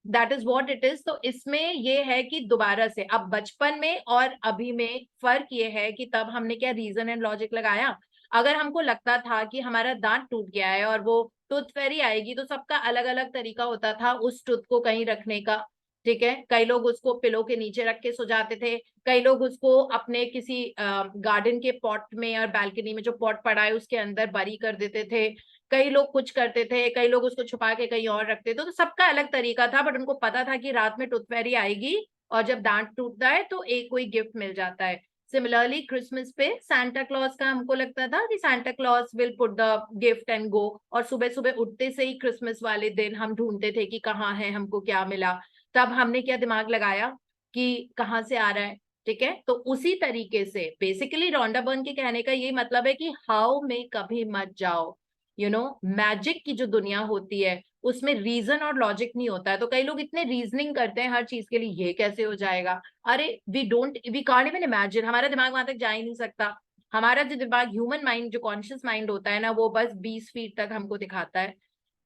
[SPEAKER 1] that is what it is. तो इसमें ये है कि दोबारा से अब बचपन में और अभी में फर्क ये है कि तब हमने क्या रीजन एंड लॉजिक लगाया। अगर हमको लगता था कि हमारा दांत टूट गया है और वो टूथ फेरी आएगी, तो सबका अलग अलग तरीका होता था उस टूथ को कहीं रखने का, ठीक है। कई लोग उसको पिलो के नीचे रख के सो जाते थे, कई लोग उसको अपने किसी गार्डन के पॉट में और बालकनी में जो पॉट पड़ा है उसके अंदर बरी कर देते थे, कई लोग कुछ करते थे, कई लोग उसको छुपा के कहीं और रखते थे। तो सबका अलग तरीका था, बट उनको पता था कि रात में टूथ फेरी आएगी और जब दांत टूटता है तो एक कोई गिफ्ट मिल जाता है। सिमिलरली क्रिसमस पे सांता क्लॉज का हमको लगता था कि Santa Claus will put the gift and go, और सुबह सुबह उठते से ही क्रिसमस वाले दिन हम ढूंढते थे कि कहाँ है, हमको क्या मिला। तब हमने क्या दिमाग लगाया कि कहाँ से आ रहा है, ठीक है। तो उसी तरीके से बेसिकली रोंडा बर्न के कहने का ये मतलब है कि हाउ में कभी मत जाओ, यू नो। मैजिक की जो दुनिया होती है उसमें रीजन और लॉजिक नहीं होता है। तो कई लोग इतने रीजनिंग करते हैं हर चीज के लिए, ये कैसे हो जाएगा, अरे वी कांट इवन इमेजिन, हमारा दिमाग वहां तक जा ही नहीं सकता। हमारा जो दिमाग, ह्यूमन माइंड, जो कॉन्शियस माइंड होता है ना, वो बस 20 फीट तक हमको दिखाता है,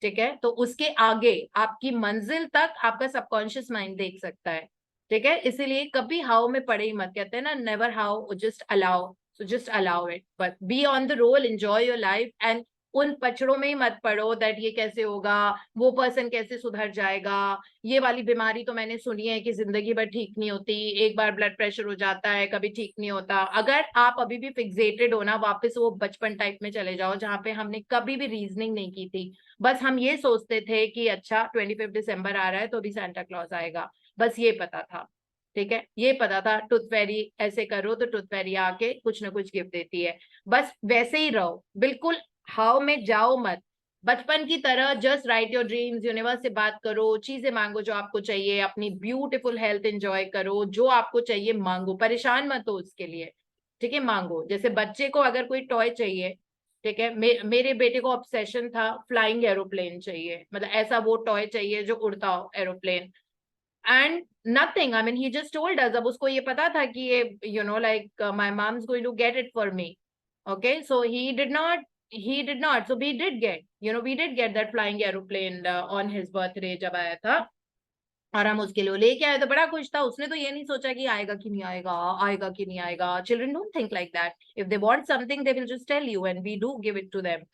[SPEAKER 1] ठीक है। तो उसके आगे आपकी मंजिल तक आपका सबकॉन्शियस माइंड देख सकता है, ठीक है। इसीलिए कभी हाउ में पड़े ही मत, कहते हैं ना, never how, just allow. So just allow it, but be on the roll, enjoy your life, and उन पचड़ों में ही मत पड़ो दैट ये कैसे होगा, वो पर्सन कैसे सुधर जाएगा, ये वाली बीमारी तो मैंने सुनी है कि जिंदगी भर ठीक नहीं होती, एक बार ब्लड प्रेशर हो जाता है कभी ठीक नहीं होता। अगर आप अभी भी फिक्सेटेड हो ना, वापस वो बचपन टाइप में चले जाओ जहां पे हमने कभी भी रीजनिंग नहीं की थी। बस हम ये सोचते थे कि अच्छा 25 दिसंबर आ रहा है तो अभी सांता क्लॉज आएगा, बस ये पता था, ठीक है। ये पता था टूथ फेरी ऐसे करो तो टूथ फेरी आके कुछ ना कुछ गिफ्ट देती है, बस वैसे ही रहो, बिल्कुल हाउ में जाओ मत। बचपन की तरह just right your dreams, universe से बात करो, चीजें मांगो जो आपको चाहिए, अपनी ब्यूटीफुल हेल्थ एंजॉय करो, जो आपको चाहिए मांगो, परेशान मत हो उसके लिए, ठीक है। मांगो, जैसे बच्चे को अगर कोई टॉय चाहिए, ठीक है। मेरे बेटे को ऑब्सेशन था, फ्लाइंग एरोप्लेन चाहिए, मतलब ऐसा वो टॉय चाहिए जो उड़ता हो, aeroplane. And nothing, I mean he just told us, अब उसको ये पता था कि ये, you know, like my mom's going to get it for me, okay, so he did not, so we did get, you know, we did get that flying aeroplane on his birthday जब आया था, और हम उसके लिए लेके आए तो बड़ा खुश था। उसने तो ये नहीं सोचा कि आएगा कि नहीं आएगा, आएगा कि नहीं आएगा। Children don't think like that, if they want something they will just tell you and we do give it to them,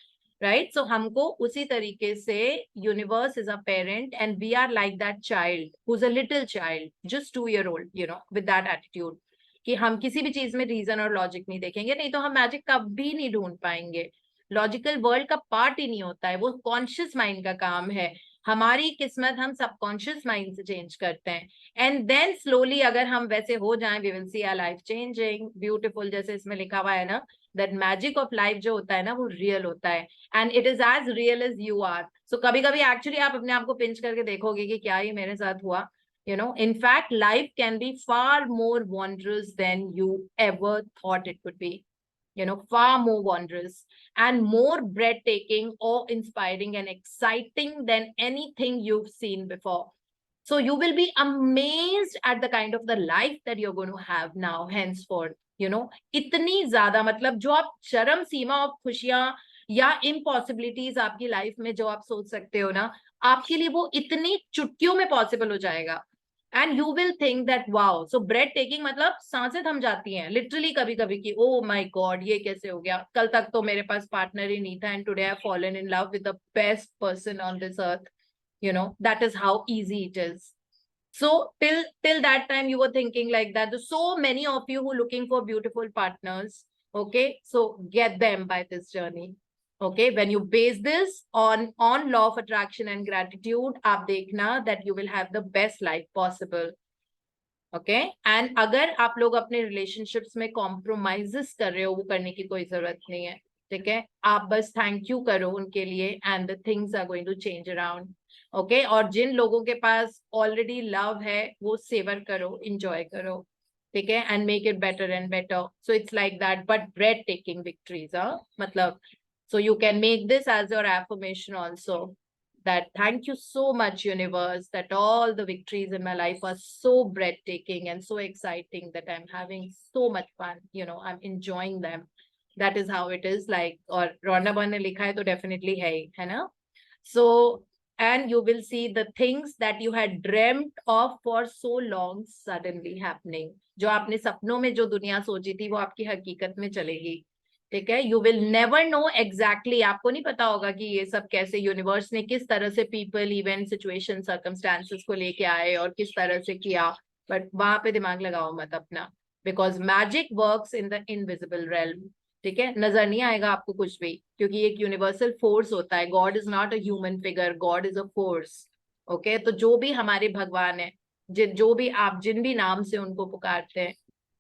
[SPEAKER 1] right. So हमको उसी तरीके से, universe is a parent and we are like that child who is a little child just 2 year old, you know, with that attitude कि हम किसी भी चीज में रीजन और लॉजिक नहीं देखेंगे, नहीं तो हम मैजिक कभी नहीं ढूंढ पाएंगे। लॉजिकल वर्ल्ड का पार्ट ही नहीं होता है, वो कॉन्शियस माइंड का काम है। हमारी किस्मत हम सबकॉन्शियस माइंड से चेंज करते हैं, एंड देन स्लोली अगर हम वैसे हो जाएं, we will see our life changing beautiful, जैसे इसमें लिखा हुआ है ना, दैट मैजिक ऑफ लाइफ जो होता है ना वो रियल होता है, and it is as real as you are. So कभी कभी एक्चुअली आप अपने आप को पिंच करके देखोगे कि क्या ये मेरे साथ हुआ, you know. In fact, life can be far more wondrous than you ever thought it would be, you know, far more wondrous and more breathtaking, awe-inspiring and exciting than anything you've seen before. So you will be amazed at the kind of the life that you're going to have now henceforth, you know. इतनी ज्यादा, मतलब जो आप चरम सीमा of खुशियां या इम्पॉसिबिलिटीज आपकी life में जो आप सोच सकते हो ना, आपके लिए वो इतनी चुटकियों में पॉसिबल हो जाएगा। and you will think that wow, so breathtaking मतलब सांसें थम जाती हैं literally कभी कभी कि oh my god ये कैसे हो गया, कल तक तो मेरे पास पार्टनर ही नहीं था and today I've fallen in love with the best person on this earth. You know, that is how easy it is. So till that time you were thinking like that. There's so many of you who looking for beautiful partners. Okay, so get them by this journey. Okay, when you base this on law of attraction and gratitude, आप देखना that you will have the best life possible. Okay, and अगर आप लोग अपने relationships में compromises कर रहे हो, वो करने की कोई जरूरत नहीं है. ठीक है, आप बस thank you करो उनके लिए and the things are going to change around. Okay, और जिन लोगों के पास already love है वो savor करो, enjoy करो. ठीक है, and make it better and better. So it's like that, but breathtaking victories, मतलब. So you can make this as your affirmation also, that thank you so much universe, that all the victories in my life are so breathtaking and so exciting that I'm having so much fun, you know, I'm enjoying them. That is how it is like. Or Rhonda Byrne ने लिखा है तो definitely है ना. So and you will see the things that you had dreamt of for so long suddenly happening. जो आपने सपनों में जो दुनिया सोची थी वो आपकी हकीकत में चलेगी. ठीक है, you will never know exactly, आपको नहीं पता होगा कि ये सब कैसे यूनिवर्स ने किस तरह से पीपल इवेंट सिचुएशन सर्कमस्टांसेस को लेके आए और किस तरह से किया, बट वहां पे दिमाग लगाओ मत अपना, because magic works in the invisible realm. ठीक है, नजर नहीं आएगा आपको कुछ भी, क्योंकि एक यूनिवर्सल फोर्स होता है. God is not a human figure, God is a force. Okay, तो जो भी हमारे भगवान है, जो भी आप जिन भी नाम से उनको पुकारते हैं,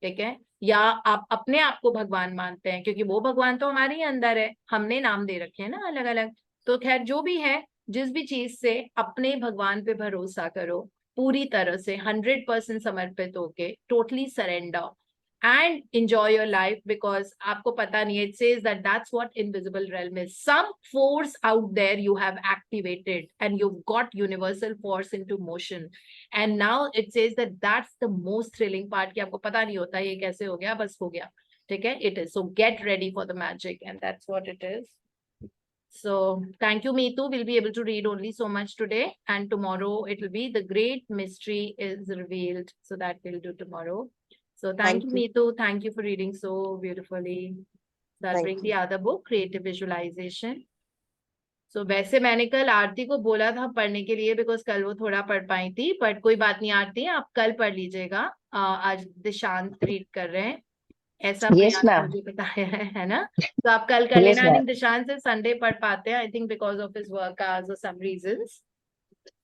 [SPEAKER 1] ठीक है, या आप अपने आप को भगवान मानते हैं, क्योंकि वो भगवान तो हमारे ही अंदर है, हमने नाम दे रखे हैं ना अलग अलग. तो खैर जो भी है, जिस भी चीज से अपने भगवान पे भरोसा करो पूरी तरह से, 100% समर्पित होके, totally surrender and enjoy your life, because आपको पता नहीं है, it says that that's what invisible realm is. Some force out there you have activated and you've got universal force into motion, and now it says that that's the most thrilling part, कि आपको पता नहीं होता ये कैसे हो गया, बस हो गया. ठीक है, it is. So get ready for the magic, and that's what it is. So thank you Meetu, we'll be able to read only so much today, and tomorrow it will be the great mystery is revealed, so that we'll do tomorrow. So thank you, Meetu. Thank you for reading so beautifully. So I'll bring the other book, Creative Visualization. So वैसे मैंने कल आरती को बोला था पढ़ने के लिए, because कल वो थोड़ा पढ़ पाई थी, बट कोई बात नहीं आरती, आप कल पढ़ लीजिएगा. आज दिशांत रीड कर रहे हैं, ऐसा
[SPEAKER 2] Yes,
[SPEAKER 1] प्रयास
[SPEAKER 2] ma'am.
[SPEAKER 1] मुझे बताया है ना. तो आप कल कर
[SPEAKER 2] Yes,
[SPEAKER 1] लेना. आई
[SPEAKER 2] ma'am.
[SPEAKER 1] थिंक दिशांत से संडे पढ़ पाते हैं, I think because of his work hours और some reasons.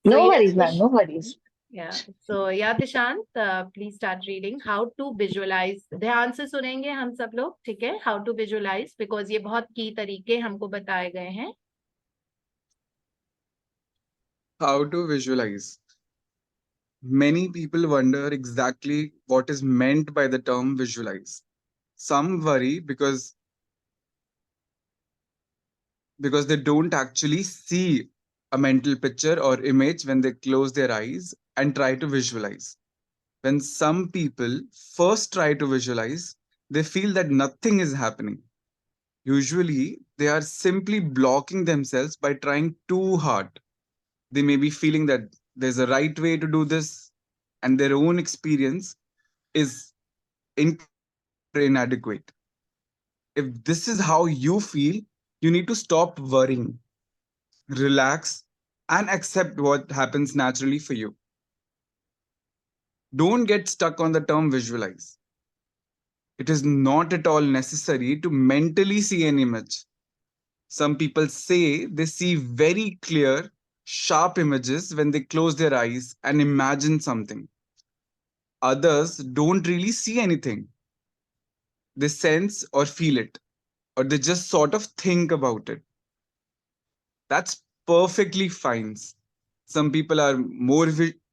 [SPEAKER 2] No worries, ma'am. No worries.
[SPEAKER 1] Yeah. So yeah, Dishant, please start reading How to Visualize. ध्यान से सुनेंगे हम सब लोग, ठीक है? How to Visualize, because ये बहुत की तरीके हमको बताए गए हैं.
[SPEAKER 5] How to visualize. Many people wonder exactly what is meant by the term visualize. Some worry because they don't actually see a mental picture or image when they close their eyes and try to visualize. When some people first try to visualize, they feel that nothing is happening. Usually, they are simply blocking themselves by trying too hard. They may be feeling that there's a right way to do this, and their own experience is inadequate. If this is how you feel, you need to stop worrying, relax, and accept what happens naturally for you. Don't get stuck on the term visualize. It is not at all necessary to mentally see an image. Some people say they see very clear, sharp images when they close their eyes and imagine something. Others don't really see anything. They sense or feel it, or they just sort of think about it. That's perfectly fine. Some people are more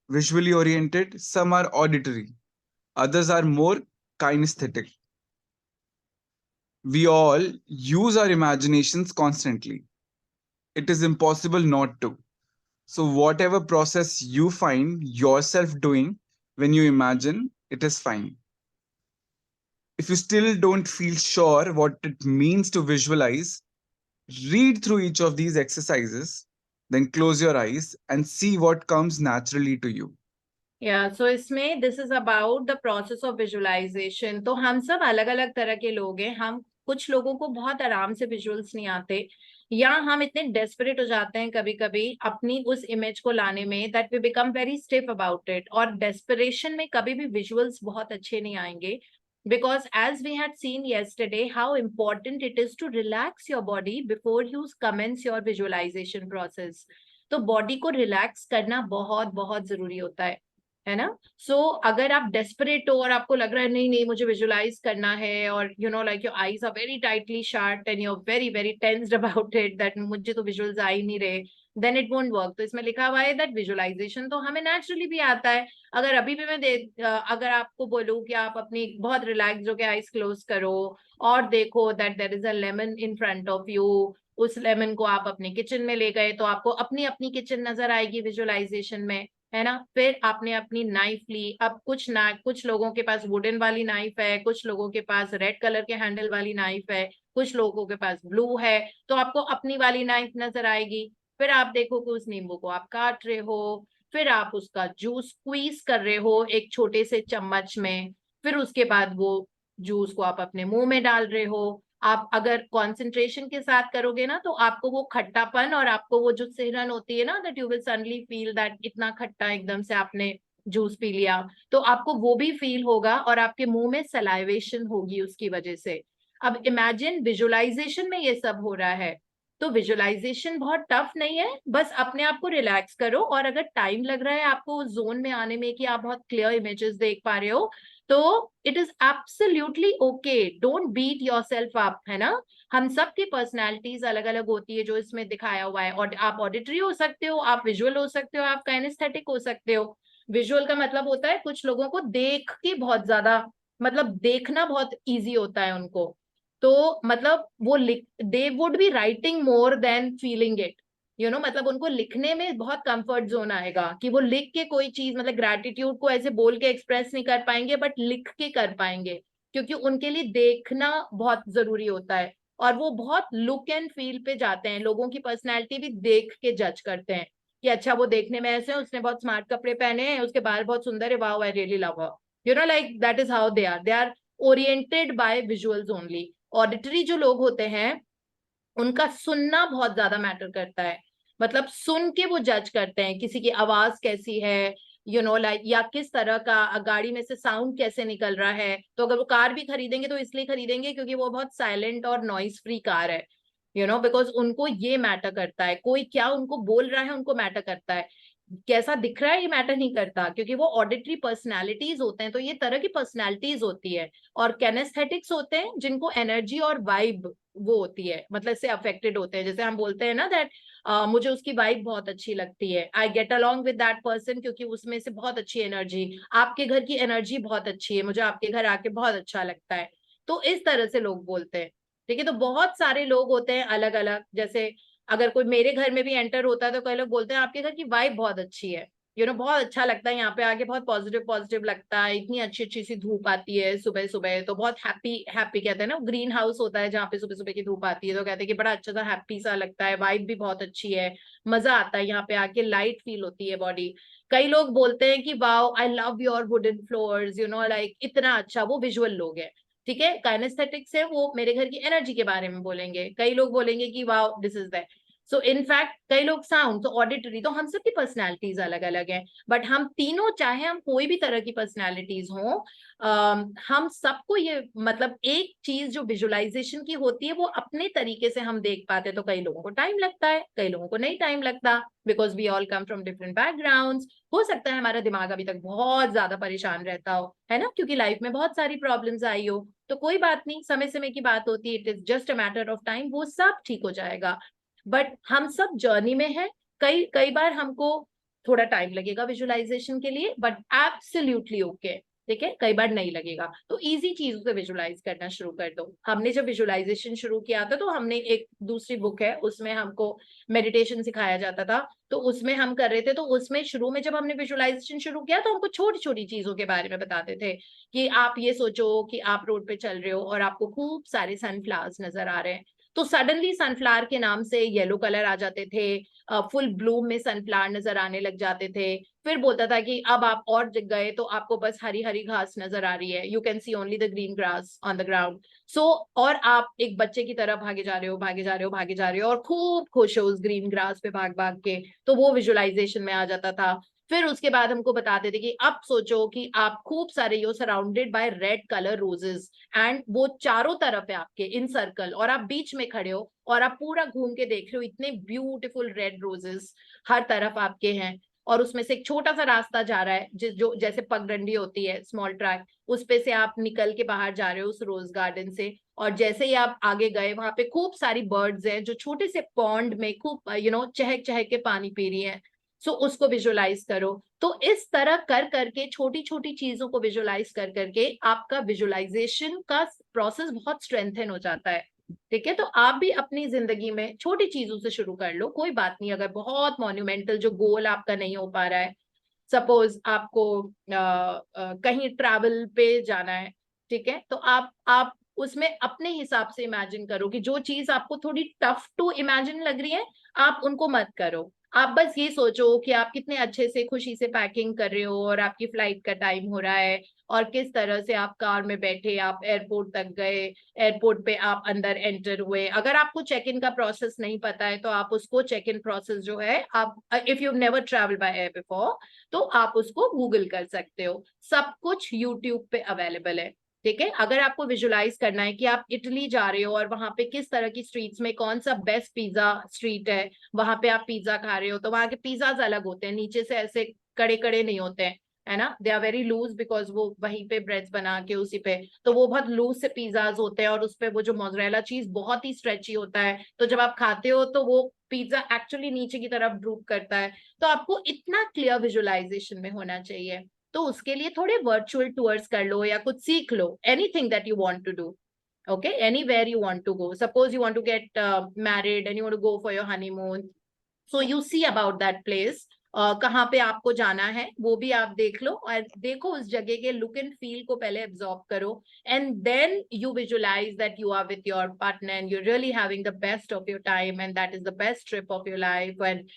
[SPEAKER 5] visually oriented, some are auditory, others are more kinesthetic. We all use our imaginations constantly. It is impossible not to. So, whatever process you find yourself doing when you imagine, it is fine. If you still don't feel sure what it means to visualize, read through each of these exercises, then close your eyes and see what comes naturally to you.
[SPEAKER 1] सो इसमें this is about the process of visualisation. तो हम सब अलग अलग तरह के लोग हैं। हम कुछ लोगों को बहुत आराम से विजुअल्स नहीं आते, या हम इतने डेस्परेट हो जाते हैं कभी कभी अपनी उस इमेज को लाने में that we become very stiff about it. और डेस्परेशन में कभी भी विजुअल्स बहुत अच्छे नहीं आएंगे, because as we had seen yesterday how important it is to relax your body before you commence your visualization process। तो बॉडी को रिलैक्स करना बहुत बहुत जरूरी होता है ना। सो अगर आप डेस्परेट हो और आपको लग रहा है नहीं नहीं मुझे विजुअलाइज करना है, और you know like your eyes are very tightly shut and you are very very tensed about it that मुझे तो विजुअल्स आ ही नहीं रहे, देन इट वोंट वर्क। तो इसमें लिखा हुआ है दैट विजुअलाइजेशन तो हमें नेचुरली भी आता है। अगर अभी भी अगर आपको बोलूं कि आप अपनी बहुत रिलैक्स होकर आईज क्लोज करो और देखो that there is a lemon in front of you, उस लेमन को आप अपने किचन में ले गए तो आपको अपनी अपनी किचन नजर आएगी विजुअलाइजेशन में, है ना। फिर आपने अपनी नाइफ ली। अब कुछ लोगों के पास वुडन वाली नाइफ है, कुछ लोगों के पास रेड कलर के हैंडल वाली नाइफ है, कुछ लोगों के पास ब्लू है, तो आपको अपनी वाली नाइफ नजर आएगी। फिर आप देखो कि उस नींबू को आप काट रहे हो, फिर आप उसका जूस स्क्वीज कर रहे हो एक छोटे से चम्मच में, फिर उसके बाद वो जूस को आप अपने मुंह में डाल रहे हो। आप अगर कंसंट्रेशन के साथ करोगे ना तो आपको वो खट्टापन और आपको वो जो सिहरन होती है ना that you will suddenly feel that इतना खट्टा एकदम से आपने जूस पी लिया, तो आपको वो भी फील होगा और आपके मुंह में सलाइवेशन होगी उसकी वजह से। अब इमेजिन विजुअलाइजेशन में ये सब हो रहा है। तो विजुअलाइजेशन बहुत टफ नहीं है, बस अपने आप को रिलैक्स करो, और अगर टाइम लग रहा है आपको उस जोन में आने में कि आप बहुत क्लियर इमेजेस देख पा रहे हो तो it is absolutely okay, don't beat yourself up, है ना। हम सब की पर्सनैलिटीज अलग अलग होती है जो इसमें दिखाया हुआ है, और आप ऑडिटरी हो सकते हो, आप विजुअल हो सकते हो, आप काइनेस्थेटिक हो सकते हो। विजुअल का मतलब होता है कुछ लोगों को देख के बहुत ज्यादा मतलब देखना बहुत इजी होता है उनको, तो मतलब वो लिख they would be writing more than feeling it, you know, मतलब उनको लिखने में बहुत कंफर्ट जोन आएगा कि वो लिख के कोई चीज मतलब ग्रैटिट्यूड को ऐसे बोल के एक्सप्रेस नहीं कर पाएंगे बट लिख के कर पाएंगे, क्योंकि उनके लिए देखना बहुत जरूरी होता है। और वो बहुत लुक एंड फील पे जाते हैं, लोगों की पर्सनैलिटी भी देख के जज करते हैं कि अच्छा वो देखने में ऐसे है, उसने बहुत स्मार्ट कपड़े पहने हैं, उसके बाल बहुत सुंदर है, wow I really love her, you know like that is how they are oriented by visuals only. Auditory जो लोग होते हैं उनका सुनना बहुत ज्यादा मैटर करता है, मतलब सुन के वो जज करते हैं किसी की आवाज कैसी है, यू नो लाइक, या किस तरह का गाड़ी में से साउंड कैसे निकल रहा है। तो अगर वो कार भी खरीदेंगे तो इसलिए खरीदेंगे क्योंकि वो बहुत साइलेंट और नॉइज फ्री कार है, यू नो, बिकॉज उनको ये मैटर करता है, कोई क्या उनको बोल रहा है उनको मैटर करता है, कैसा दिख रहा है ये मैटर नहीं करता, क्योंकि वो ऑडिटरी पर्सनालिटीज होते हैं। तो ये तरह की पर्सनालिटीज होती है। और कैनेस्थेटिक्स होते हैं जिनको एनर्जी और वाइब वो होती है, मतलब से अफेक्टेड होते हैं। जैसे हम बोलते हैं ना दैट मुझे उसकी वाइब बहुत अच्छी लगती है, I get along with that person, क्योंकि उसमें से बहुत अच्छी एनर्जी, आपके घर की एनर्जी बहुत अच्छी है, मुझे आपके घर आके बहुत अच्छा लगता है। तो इस तरह से लोग बोलते हैं। ठीक है, तो बहुत सारे लोग होते हैं अलग अलग। जैसे अगर कोई मेरे घर में भी एंटर होता है तो कई लोग बोलते हैं आपके घर की वाइब बहुत अच्छी है, यू नो, बहुत अच्छा लगता है यहाँ पे आके, बहुत पॉजिटिव पॉजिटिव लगता है, इतनी अच्छी अच्छी सी धूप आती है सुबह सुबह, तो बहुत हैप्पी हैप्पी, कहते हैं ना ग्रीन हाउस होता है जहाँ पे सुबह सुबह की धूप आती है, तो कहते हैं कि बड़ा अच्छा सा हैप्पी सा लगता है, वाइब भी बहुत अच्छी है, मजा आता है यहाँ पे आके, लाइट फील होती है बॉडी। कई लोग बोलते हैं कि wow I love your wooden floors, you know like इतना अच्छा, वो विजुअल लोग हैं। ठीक है, काइनेस्थेटिक्स है वो मेरे घर की एनर्जी के बारे में बोलेंगे। कई लोग बोलेंगे कि wow this is that. So in fact कई लोग साउंड, तो ऑडिटरी, तो हम सबकी पर्सनैलिटीज अलग अलग हैं, बट हम तीनों चाहे हम कोई भी तरह की पर्सनैलिटीज हों, हम सबको ये मतलब एक चीज जो विजुअलाइजेशन की होती है वो अपने तरीके से हम देख पाते हैं। तो कई लोगों को टाइम लगता है, कई लोगों को नहीं टाइम लगता, because we all come from different backgrounds. हो सकता है हमारा दिमाग अभी तक बहुत ज्यादा परेशान रहता हो, है ना, क्योंकि लाइफ में बहुत सारी प्रॉब्लम्स आई हो, तो कोई बात नहीं, समय समय की बात होती है, it is just a matter of time, वो सब ठीक हो जाएगा। बट हम सब जर्नी में है, कई कई बार हमको थोड़ा टाइम लगेगा विजुअलाइजेशन के लिए, बट एब्सोल्युटली ओके। ठीक है, कई बार नहीं लगेगा, तो इजी चीजों से विजुअलाइज करना शुरू कर दो। हमने जब विजुअलाइजेशन शुरू किया था तो हमने एक दूसरी बुक है उसमें हमको मेडिटेशन सिखाया जाता था, तो उसमें हम कर रहे थे, तो उसमें शुरू में जब हमने विजुअलाइजेशन शुरू किया तो हमको छोटी छोटी चीजों के बारे में बताते थे कि आप ये सोचो कि आप रोड पे चल रहे हो और आपको खूब सारे सनफ्लावर्स नजर आ रहे हैं, तो सडनली सनफ्लावर के नाम से येलो कलर आ जाते थे, फुल ब्लूम में सनफ्लावर नजर आने लग जाते थे। फिर बोलता था कि अब आप और गए तो आपको बस हरी हरी घास नजर आ रही है, you can see only the green grass on the ground. So और आप एक बच्चे की तरह भागे जा रहे हो, भागे जा रहे हो, भागे जा रहे हो, और खूब खुश हो उस ग्रीन ग्रास पे भाग भाग के, तो वो विजुअलाइजेशन में आ जाता था। फिर उसके बाद हमको बताते थे कि अब सोचो कि आप खूब सारे, you surrounded by red colour roses, and वो चारों तरफ है आपके इन सर्कल, और आप बीच में खड़े हो और आप पूरा घूम के देख रहे हो, इतने ब्यूटीफुल रेड रोजेस हर तरफ आपके हैं। और उसमें से एक छोटा सा रास्ता जा रहा है, जिस जो जैसे पगडंडी होती है, स्मॉल ट्रैक, उस पे से आप निकल के बाहर जा रहे हो उस रोज गार्डन से। और जैसे ही आप आगे गए, वहां पे खूब सारी बर्ड्स हैं जो छोटे से पॉन्ड में खूब चहक चहक के पानी पी रही हैं। सो उसको विजुअलाइज करो। तो इस तरह कर करके, छोटी छोटी चीजों को विजुअलाइज कर करके, आपका विजुअलाइजेशन का प्रोसेस बहुत स्ट्रेंथन हो जाता है। ठीक है, तो आप भी अपनी जिंदगी में छोटी चीजों से शुरू कर लो, कोई बात नहीं। अगर बहुत मॉन्यूमेंटल जो गोल आपका नहीं हो पा रहा है, सपोज आपको कहीं ट्रैवल पे जाना है, ठीक है, तो आप उसमें अपने हिसाब से इमेजिन करो कि जो चीज आपको थोड़ी टफ टू इमेजिन लग रही है, आप उनको मत करो। आप बस ये सोचो कि आप कितने अच्छे से खुशी से पैकिंग कर रहे हो, और आपकी फ्लाइट का टाइम हो रहा है, और किस तरह से आप कार में बैठे आप एयरपोर्ट तक गए, एयरपोर्ट पे आप अंदर एंटर हुए। अगर आपको चेक इन का प्रोसेस नहीं पता है, तो आप उसको चेक इन प्रोसेस जो है, आप if you never travel by air before, तो आप उसको गूगल कर सकते हो, सब कुछ यूट्यूब पे अवेलेबल है। ठीक है, अगर आपको विजुलाइज करना है कि आप इटली जा रहे हो और वहां पे किस तरह की स्ट्रीट्स में कौन सा बेस्ट पिज्जा स्ट्रीट है, वहां पे आप पिज्जा खा रहे हो, तो वहां के पिज्जाज अलग होते हैं, नीचे से ऐसे कड़े कड़े नहीं होते हैं, है ना, they are very loose, because वो वहीं पे ब्रेड्स बना के उसी पे, तो वो बहुत लूज से पिज्जाज होते हैं, और उस पे वो जो मोज़रेला चीज बहुत ही स्ट्रेची होता है, तो जब आप खाते हो तो वो पिज्जा एक्चुअली नीचे की तरफ ड्रूप करता है। तो आपको इतना क्लियर विजुअलाइजेशन में होना चाहिए। तो उसके लिए थोड़े वर्चुअल टूर्स कर लो या कुछ सीख लो, anything that you want to do. Okay, anywhere you want to go, suppose you want to get married and you want to go for your honeymoon, so you see about that place, कहाँ पे आपको जाना है वो भी आप देख लो, और देखो उस जगह के लुक एंड फील को पहले एब्जॉर्ब करो, and then you visualise that you are with your partner and you're really having the best of your time, and that is the best trip of your life, and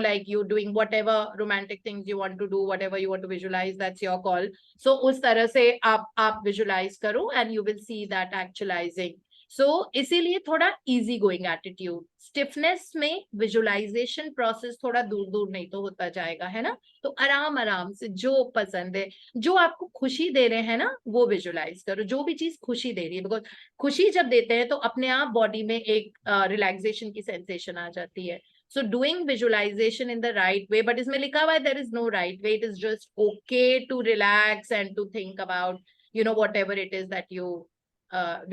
[SPEAKER 1] like you doing whatever romantic things you want to do, whatever you want to visualize, that's your call. So उस तरह से आप visualise करो, and you will see that actualizing. सो इसीलिए थोड़ा easy going attitude, stiffness में visualisation process थोड़ा दूर दूर नहीं तो होता जाएगा, है ना। तो आराम आराम से जो पसंद है, जो आपको खुशी दे रहे हैं ना, वो विजुअलाइज करो, जो भी चीज खुशी दे रही है, बिकॉज खुशी जब देते हैं तो अपने आप बॉडी में एक रिलैक्सेशन की सेंसेशन आ जाती है। So doing visualization in the right way, but इसमें लिखा हुआ है there is no right way, it is just okay to relax and to think about whatever it is that you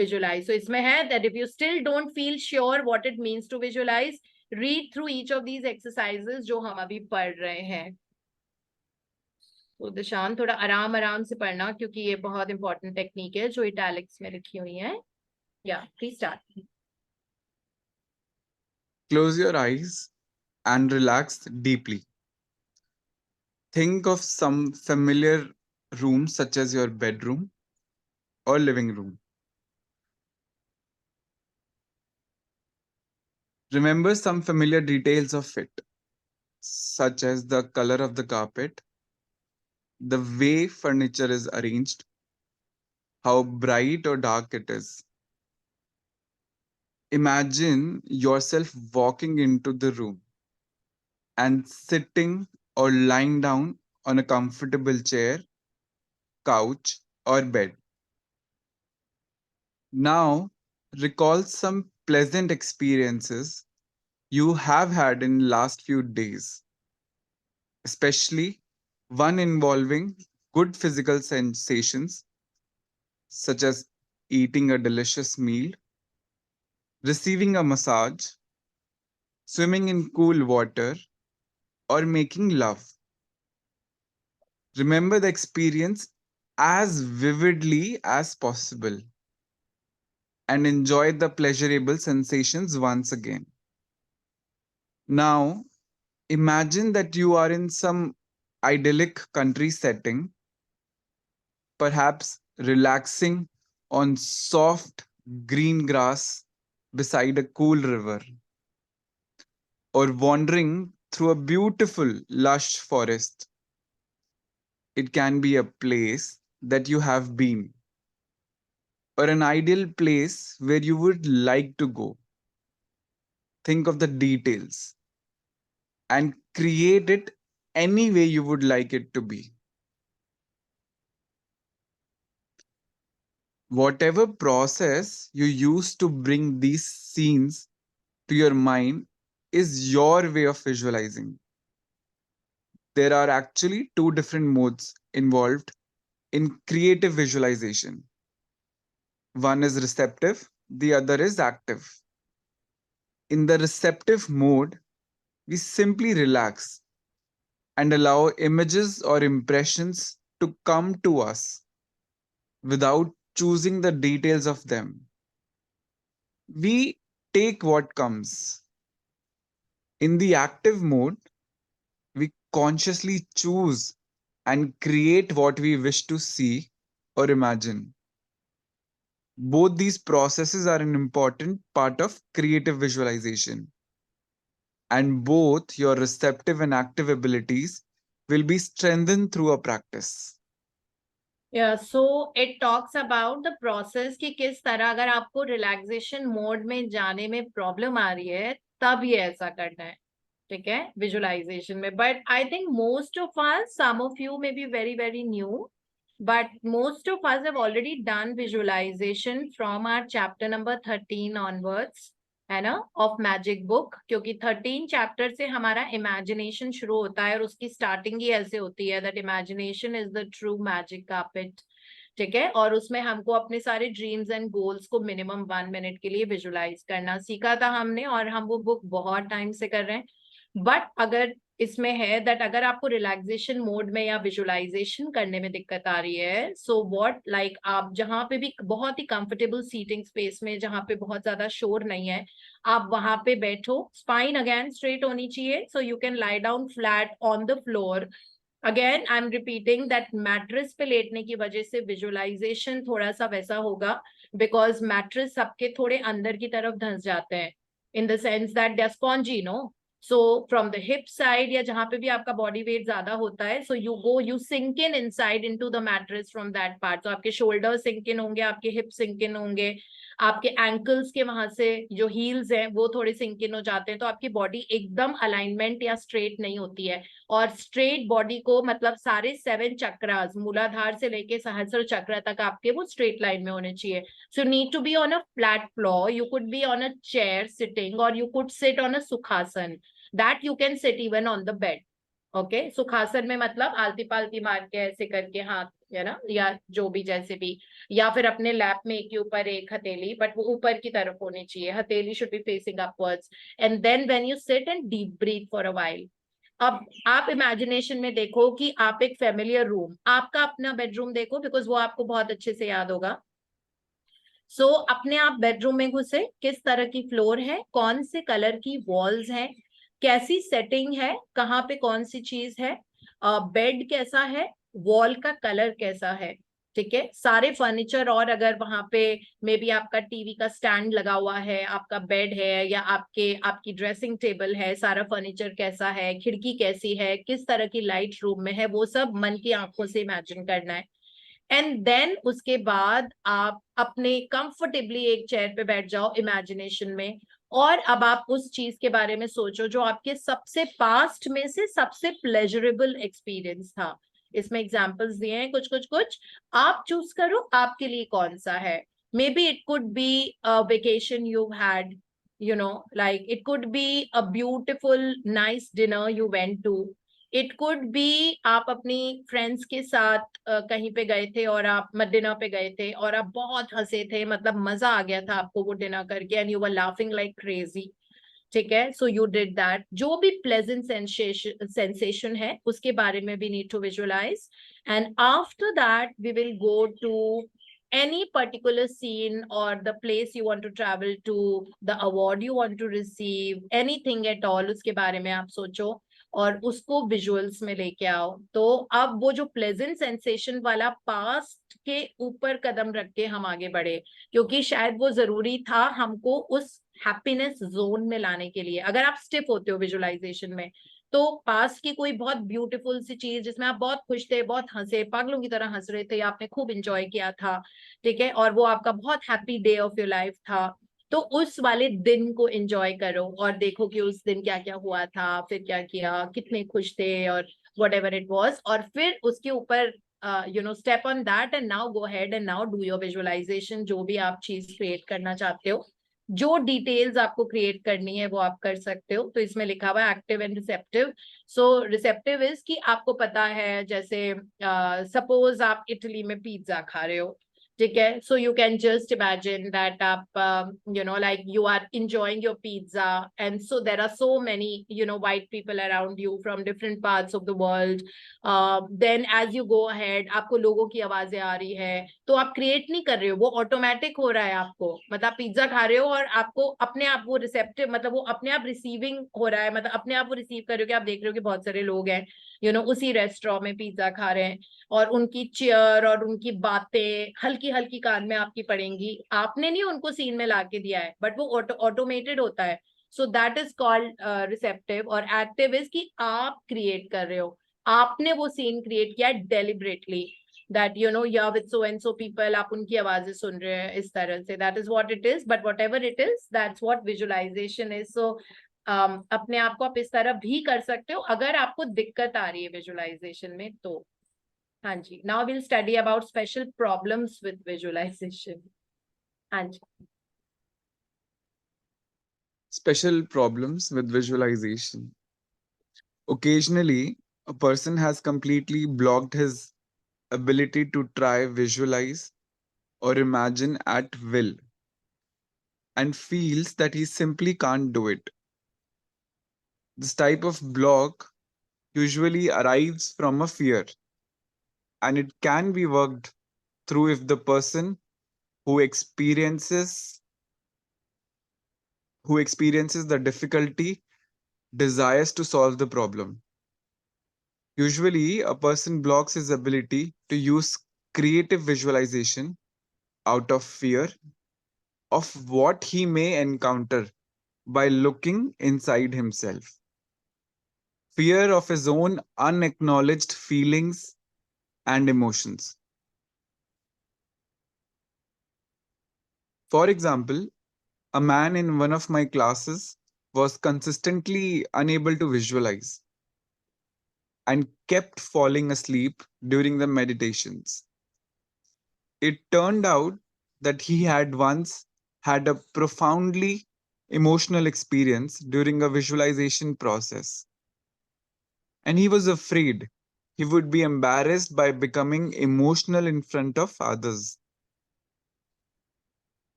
[SPEAKER 1] visualize. So इसमें है that if you still don't feel sure what it means to visualize, read through each of these exercises जो हम अभी पढ़ रहे हैं। तो दिशान थोड़ा आराम आराम से पढ़ना, क्योंकि ये बहुत इंपॉर्टेंट टेक्निक है जो इटैलिक्स में लिखी हुई है। या please start.
[SPEAKER 5] Close your eyes and relax deeply. Think of some familiar room, such as your bedroom or living room. Remember some familiar details of it, such as the color of the carpet, the way furniture is arranged, how bright or dark it is. Imagine yourself walking into the room and sitting or lying down on a comfortable chair, couch, or bed. Now, recall some pleasant experiences you have had in last few days, especially one involving good physical sensations such as eating a delicious meal, receiving a massage, swimming in cool water, or making love. Remember the experience as vividly as possible and enjoy the pleasurable sensations once again. Now, imagine that you are in some idyllic country setting, perhaps relaxing on soft green grass beside a cool river, or wandering through a beautiful, lush forest. It can be a place that you have been, or an ideal place where you would like to go. Think of the details and create it any way you would like it to be. Whatever process you use to bring these scenes to your mind is your way of visualizing. There are actually two different modes involved in creative visualization. One is receptive, the other is active. In the receptive mode, we simply relax and allow images or impressions to come to us without choosing the details of them. We take what comes. In the active mode, we consciously choose and create what we wish to see or imagine. Both these processes are an important part of creative visualization, and both your receptive and active abilities will be strengthened through a practice.
[SPEAKER 1] Yeah, so it talks about the process कि किस तरह अगर आपको relaxation mode में जाने में problem आ रही है तब ये ऐसा करना है, ठीक है, विजुअलाइजेशन में. But I think most of us, some of you may be very very new, but most of us have already done visualization from our chapter number 13 onwards, है ना, of magic book. क्योंकि 13 chapter से हमारा imagination शुरू होता है और उसकी starting ही ऐसे होती है that imagination is the true magic carpet, ठीक है. और उसमें हमको अपने सारे ड्रीम्स एंड गोल्स को मिनिमम 1 मिनट के लिए विजुलाइज करना सीखा था हमने, और हम वो बुक बहुत टाइम से कर रहे हैं. बट अगर इसमें है दैट अगर आपको रिलैक्सेशन मोड में या विजुलाइजेशन करने में दिक्कत आ रही है, सो व्हाट लाइक आप जहां पे भी बहुत ही कंफर्टेबल सीटिंग स्पेस में, जहां पे बहुत ज्यादा शोर नहीं है, आप वहां पे बैठो. स्पाइन अगेन स्ट्रेट होनी चाहिए, सो you can lie down flat on the floor. Again I am repeating that mattress पे लेटने की वजह से विजुअलाइजेशन थोड़ा सा वैसा होगा, बिकॉज मैट्रेस सबके थोड़े अंदर की तरफ धंस जाते हैं, in the sense that they are spongy, no. So from the hip side या जहां पे भी आपका बॉडी वेट ज्यादा होता है, so you sink in inside into the mattress from that part. तो आपके शोल्डर सिंक इन होंगे, आपके हिप सिंक इन होंगे, आपके एंकल्स के वहां से जो हील्स हैं वो थोड़े सिंक इन हो जाते हैं. तो आपकी बॉडी एकदम अलाइनमेंट या स्ट्रेट नहीं होती है. और स्ट्रेट बॉडी को मतलब सारे 7 चक्रास, मूलाधार से लेके सहस्त्र चक्र तक आपके वो स्ट्रेट लाइन में होने चाहिए. So need to be on a flat floor. You could be on a chair sitting, और you could sit on a sukhasana. That you can sit even on the bed. Okay, sukhasana में मतलब आलती पालती मार के ऐसे करके हाथ, है ना, या जो भी जैसे भी, या फिर अपने लैप में एक के ऊपर एक हथेली, बट वो ऊपर की तरफ होनी चाहिए. हथेली should be facing upwards. And then when you sit and deep breath for a while. अब आप इमेजिनेशन में देखो कि आप एक फेमिलियर रूम, आपका अपना बेडरूम देखो, बिकॉज वो आपको बहुत अच्छे से याद होगा. सो अपने आप बेडरूम में घुसे, किस तरह की फ्लोर है, कौन से कलर की वॉल्स हैं, कैसी सेटिंग है, कहाँ पे कौन सी चीज है, बेड कैसा है, वॉल का कलर कैसा है, ठीक है, सारे फर्नीचर. और अगर वहां पे मे बी आपका टीवी का स्टैंड लगा हुआ है, आपका बेड है, या आपकी ड्रेसिंग टेबल है, सारा फर्नीचर कैसा है, खिड़की कैसी है, किस तरह की लाइट रूम में है, वो सब मन की आंखों से इमेजिन करना है. एंड देन उसके बाद आप अपने कंफर्टेबली एक चेयर पे बैठ जाओ इमेजिनेशन में, और अब आप उस चीज के बारे में सोचो जो आपके सबसे पास्ट में से सबसे प्लेजरेबल एक्सपीरियंस था. इसमें एग्जांपल्स दिए हैं कुछ कुछ कुछ, आप चूज करो आपके लिए कौन सा है. May be it could be a vacation you had, you know, like it could be a beautiful nice dinner you went to. It could be आप अपनी फ्रेंड्स के साथ कहीं पे गए थे, और आप डिनर पे गए थे और आप बहुत हंसे थे, मतलब मजा आ गया था आपको वो डिनर करके, and you were laughing like crazy, ठीक है. So you did that. जो भी प्लेजेंट सेंसेशन है उसके बारे में भी need to visualise. And after that we will go to any particular scene or the place you want to travel to, the award you want to receive, anything at all, उसके बारे में आप सोचो. और उसको विजुअल्स में लेके आओ। तो अब वो जो प्लेजेंट सेंसेशन वाला पास्ट के ऊपर कदम रख के हम आगे बढ़े, क्योंकि शायद वो जरूरी था हमको उस हैप्पीनेस जोन में लाने के लिए। अगर आप स्टिफ होते हो विजुअलाइजेशन में, तो पास्ट की कोई बहुत ब्यूटीफुल सी चीज जिसमें आप बहुत खुश थे, बहुत हंसे, पागलों की तरह हंस रहे थे, आपने खूब इंजॉय किया था, ठीक है, और वो आपका बहुत happy day of your life था, तो उस वाले दिन को एंजॉय करो और देखो कि उस दिन क्या क्या हुआ था, फिर क्या किया, कितने खुश थे, और वट एवर इट वॉज, और फिर उसके ऊपर step on that and now go head and now do your visualisation. जो भी आप चीज क्रिएट करना चाहते हो, जो डिटेल्स आपको क्रिएट करनी है वो आप कर सकते हो। तो इसमें लिखा हुआ है active and receptive. So receptive is कि आपको पता है, जैसे सपोज आप इटली में पिज्जा खा रहे हो, ठीक है, so you can just imagine that आप like you are enjoying your pizza, and so there are so many white people around you from different parts of the world. Then as you go ahead, आपको लोगों की आवाजें आ रही है, तो आप create नहीं कर रहे हो, वो ऑटोमेटिक हो रहा है आपको, मतलब आप पिज्जा खा रहे हो और आपको अपने आप वो रिसेप्टिव, मतलब वो अपने आप रिसीविंग हो रहा है, मतलब अपने आप वो रिसीव कर रहे हो कि आप देख रहे हो कि बहुत सारे लोग हैं उसी रेस्टोरेंट में पिज्जा खा रहे हैं, और उनकी चेयर और उनकी बातें हल्की हल्की कान में आपकी पड़ेंगी। आपने नहीं उनको सीन में ला के दिया है, बट वो ऑटोमेटेड होता है। सो दैट इज कॉल्ड रिसेप्टिव। और एक्टिव इज कि आप क्रिएट कर रहे हो, आपने वो सीन क्रिएट किया deliberately, that you're with so and so people, आप उनकी आवाजें सुन रहे हैं इस तरह से, that is what it is, but whatever it is, that's what visualization is. So अपने आप को आप इस तरह भी कर सकते हो अगर आपको दिक्कत आ रही है विजुअलाइजेशन में तो। हाँ जी, now will study about special problems with visualization. हाँ जी।
[SPEAKER 5] Special problems with visualization. Occasionally, a person has completely blocked his ability to try, visualize, or imagine at will and feels that he simply can't do it. This type of block usually arrives from a fear, and it can be worked through if the person who experiences the difficulty desires to solve the problem. Usually, a person blocks his ability to use creative visualization out of fear of what he may encounter by looking inside himself. Fear of his own unacknowledged feelings and emotions. For example, a man in one of my classes was consistently unable to visualize and kept falling asleep during the meditations. It turned out that he had once had a profoundly emotional experience during a visualization process, and he was afraid he would be embarrassed by becoming emotional in front of others.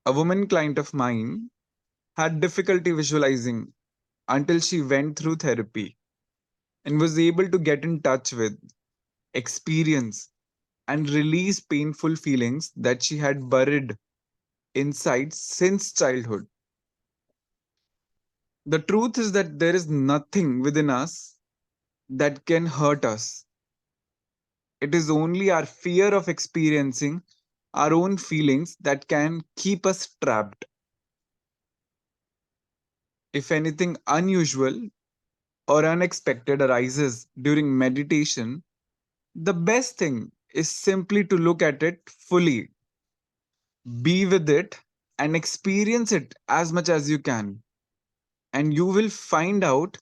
[SPEAKER 5] A woman client of mine had difficulty visualizing until she went through therapy and was able to get in touch with, experience, and release painful feelings that she had buried inside since childhood. The truth is that there is nothing within us that can hurt us. It is only our fear of experiencing our own feelings that can keep us trapped. If anything unusual or unexpected arises during meditation, the best thing is simply to look at it fully, be with it, and experience it as much as you can. And you will find out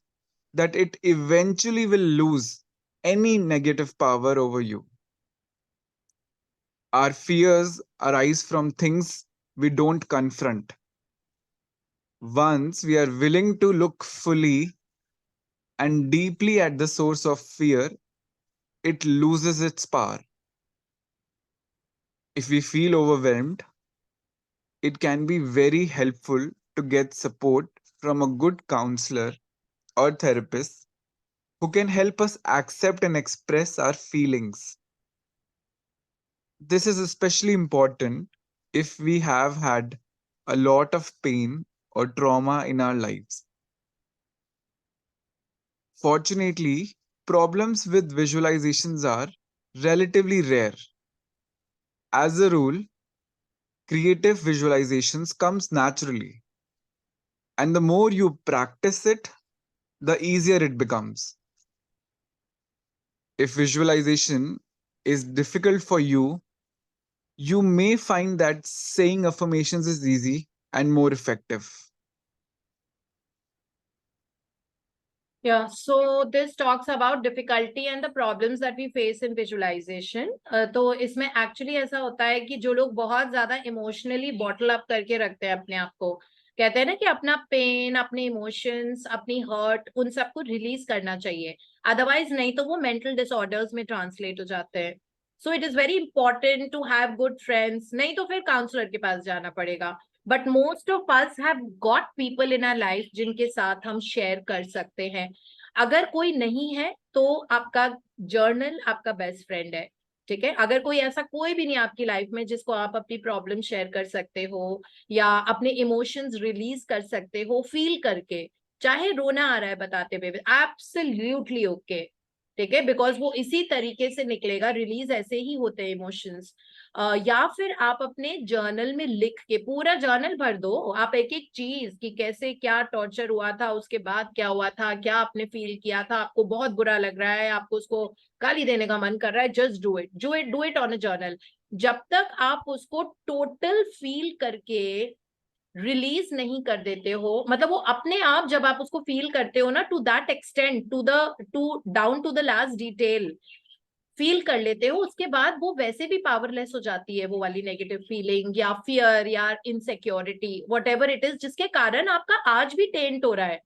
[SPEAKER 5] that it eventually will lose any negative power over you. Our fears arise from things we don't confront. Once we are willing to look fully and deeply at the source of fear, it loses its power. If we feel overwhelmed, it can be very helpful to get support from a good counselor or therapist who can help us accept and express our feelings. This is especially important if we have had a lot of pain or trauma in our lives. Fortunately, problems with visualizations are relatively rare. As a rule, creative visualizations comes naturally, and the more you practice it, the easier it becomes. If visualization is difficult for you, you may find that saying affirmations is easy and more effective.
[SPEAKER 1] Yeah, so this talks about difficulty and the problems that we face in visualization. तो इसमें actually ऐसा होता है कि जो लोग बहुत ज्यादा emotionally bottle up करके रखते हैं अपने आप को, कहते हैं ना कि अपना पेन, अपने इमोशंस, अपनी हर्ट, उन सबको रिलीज करना चाहिए, अदरवाइज नहीं तो वो मेंटल डिसऑर्डर्स में ट्रांसलेट हो जाते हैं. So it is very important to have good friends, नहीं तो फिर काउंसलर के पास जाना पड़ेगा. But most of us have got people in our life जिनके साथ हम शेयर कर सकते हैं. अगर कोई नहीं है तो आपका जर्नल आपका बेस्ट फ्रेंड है. ठीक है, अगर कोई ऐसा कोई भी नहीं आपकी लाइफ में जिसको आप अपनी प्रॉब्लम शेयर कर सकते हो या अपने इमोशंस रिलीज कर सकते हो फील करके, चाहे रोना आ रहा है बताते हुए, एब्सोल्युटली ओके. ठीक है, बिकॉज वो इसी तरीके से निकलेगा, रिलीज ऐसे ही होते हैं इमोशंस. या फिर आप अपने जर्नल में लिख के पूरा जर्नल भर दो, आप एक एक चीज कि कैसे क्या टॉर्चर हुआ था, उसके बाद क्या हुआ था, क्या आपने फील किया था, आपको बहुत बुरा लग रहा है, आपको उसको गाली देने का मन कर रहा है, just do it on a journal. जब तक आप उसको टोटल फील करके रिलीज नहीं कर देते हो, मतलब वो अपने आप जब आप उसको फील करते हो ना, to that extent, to down to the last detail feel कर लेते हो, उसके बाद वो वैसे भी पावरलेस हो जाती है, वो वाली नेगेटिव फीलिंग या फियर या insecurity, what ever it is, जिसके कारण आपका आज भी टेंट हो रहा है.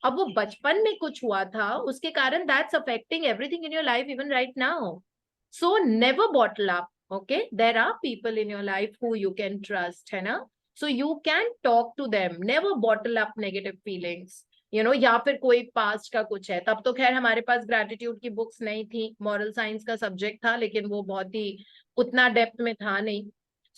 [SPEAKER 1] अब वो बचपन में कुछ हुआ था, उसके कारण that's affecting everything in your life even right now. So never bottle up. Okay, there are people in your life who you can trust, है ना. So you can talk to them, never bottle up negative feelings. या फिर कोई past का कुछ है, तब तो खैर हमारे पास ग्रेटिट्यूड की बुक्स नहीं थी, मॉरल साइंस का सब्जेक्ट था लेकिन वो बहुत ही उतना डेप्थ में था नहीं.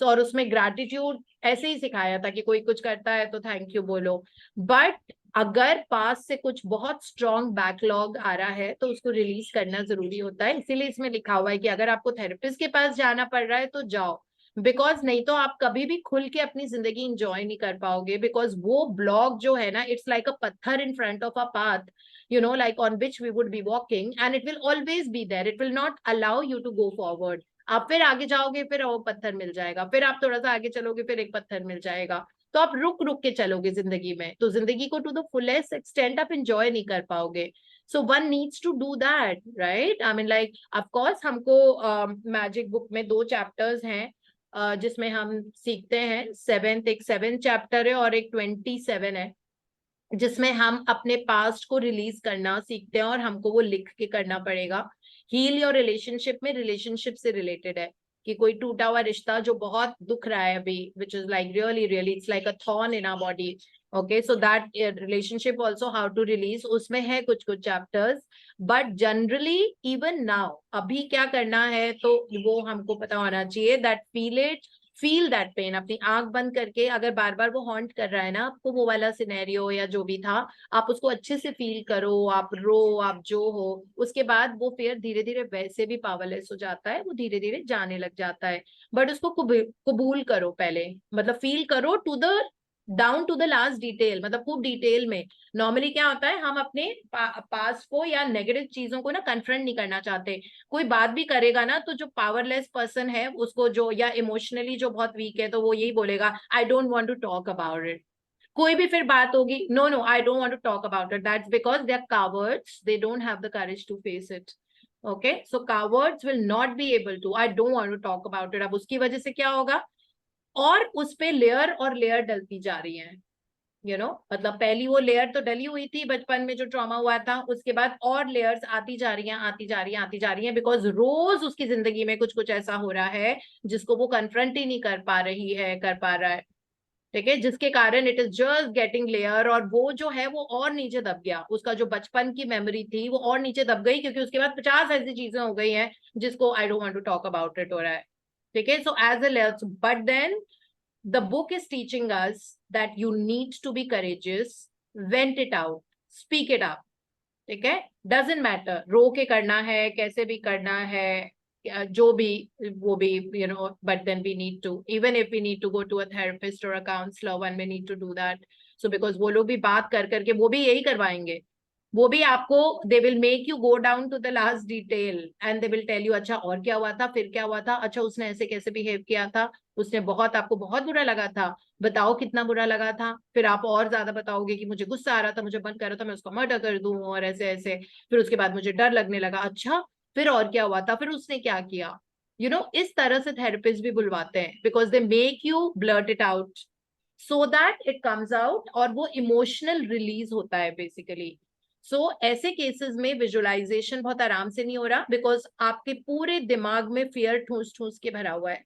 [SPEAKER 1] सो और उसमें ग्रेटिट्यूड ऐसे ही सिखाया था कि कोई कुछ करता है तो थैंक यू बोलो. बट अगर पास से कुछ बहुत स्ट्रॉन्ग बैकलॉग आ रहा है तो उसको रिलीज करना जरूरी होता है. इसीलिए इसमें लिखा हुआ है कि अगर आपको थेरेपिस्ट के पास जाना पड़ रहा है तो जाओ, बिकॉज नहीं तो आप कभी भी खुल के अपनी जिंदगी इंजॉय नहीं कर पाओगे. बिकॉज वो ब्लॉग जो है ना, इट्स लाइक अ पत्थर इन front of a path, like on which we would be walking, and it will always be there. It will not allow you to go forward. आप फिर आगे जाओगे, फिर वो पत्थर मिल जाएगा, फिर आप थोड़ा सा आगे चलोगे, फिर एक पत्थर मिल जाएगा. तो आप रुक रुक के चलोगे जिंदगी में, तो जिंदगी को टू द फुलेस्ट एक्सटेंट आप इंजॉय नहीं कर पाओगे. So one needs to do that, right. I mean like of course हमको मैजिक बुक में 2 चैप्टर्स हैं जिसमें हम सीखते हैं. एक 7 चैप्टर है और एक 27 है, जिसमें हम अपने पास्ट को रिलीज करना सीखते हैं और हमको वो लिख के करना पड़ेगा. हील योर रिलेशनशिप में रिलेशनशिप से रिलेटेड है कि कोई टूटा हुआ रिश्ता जो बहुत दुख रहा है अभी, which is like really it's like a thorn in our body. Okay, so that relationship also how to release, उसमें है कुछ कुछ chapters. But generally even now अभी क्या करना है तो वो हमको पता होना चाहिए. दैट फील दैट पेन, अपनी आंख बंद करके, अगर बार बार वो हॉन्ट कर रहा है ना आपको, वो वाला सिनेरियो या जो भी था, आप उसको अच्छे से फील करो, आप रो, आप जो हो, उसके बाद वो फिर धीरे धीरे वैसे भी पावरलेस हो जाता है, वो धीरे धीरे जाने लग जाता है. बट उसको कबूल करो पहले, मतलब फील करो to the down to the last detail, मतलब खूब डिटेल में. नॉर्मली क्या होता है, हम अपने पास्ट को या नेगेटिव चीजों को ना कन्फ्रंट नहीं करना चाहते. कोई बात भी करेगा ना तो जो पावरलेस पर्सन है उसको, जो या इमोशनली जो बहुत वीक है, तो वो यही बोलेगा, I don't want to talk about it. कोई भी फिर बात होगी, no I don't want to talk about it, that's because they are cowards, they don't have the courage to face it. Okay, so cowards will not be able to, I don't want to talk about it. अब उसकी वजह से क्या होगा, और उस पे layer और लेयर डलती जा रही है. मतलब पहली वो लेयर तो डली हुई थी बचपन में जो ट्रॉमा हुआ था, उसके बाद और लेयर्स आती जा रही हैं, आती जा रही हैं, आती जा रही हैं, बिकॉज रोज उसकी जिंदगी में कुछ कुछ ऐसा हो रहा है जिसको वो कन्फ्रंट ही नहीं कर पा रही है, कर पा रहा है. ठीक है, जिसके कारण it is just getting layer, और वो जो है वो और नीचे दब गया. उसका जो बचपन की मेमोरी थी वो और नीचे दब गई, क्योंकि उसके बाद 50 ऐसी चीजें हो गई हैं जिसको I don't want to talk about it हो रहा है. ठीक है, so as a layer, but then the book is teaching us that you need to be courageous, vent it out, speak it up. ठीक है, डजेंट मैटर, रो के करना है, कैसे भी करना है, जो भी, वो भी, but then we need to, even if we need to go to a therapist और a counsellor, one we need to do that. So because वो लोग भी बात कर करके वो भी यही करवाएंगे, वो भी आपको, they will make you go down to the last detail and they will tell you, अच्छा और क्या हुआ था, फिर क्या हुआ था, अच्छा उसने ऐसे कैसे बिहेव किया था, उसने बहुत, आपको बहुत बुरा लगा था, बताओ कितना बुरा लगा था, फिर आप और ज्यादा बताओगे कि मुझे गुस्सा आ रहा था, मुझे मन कर रहा था मैं उसको मर्डर कर दूं और ऐसे ऐसे, फिर उसके बाद मुझे डर लगने लगा, अच्छा फिर और क्या हुआ था, फिर उसने क्या किया, इस तरह से थेरेपिस्ट भी बुलवाते हैं, because they make you blurt it out so that it comes out, और वो इमोशनल रिलीज होता है बेसिकली. सो ऐसे केसेस में विजुअलाइजेशन बहुत आराम से नहीं हो रहा, बिकॉज आपके पूरे दिमाग में फियर ठूस ठूस के भरा हुआ है.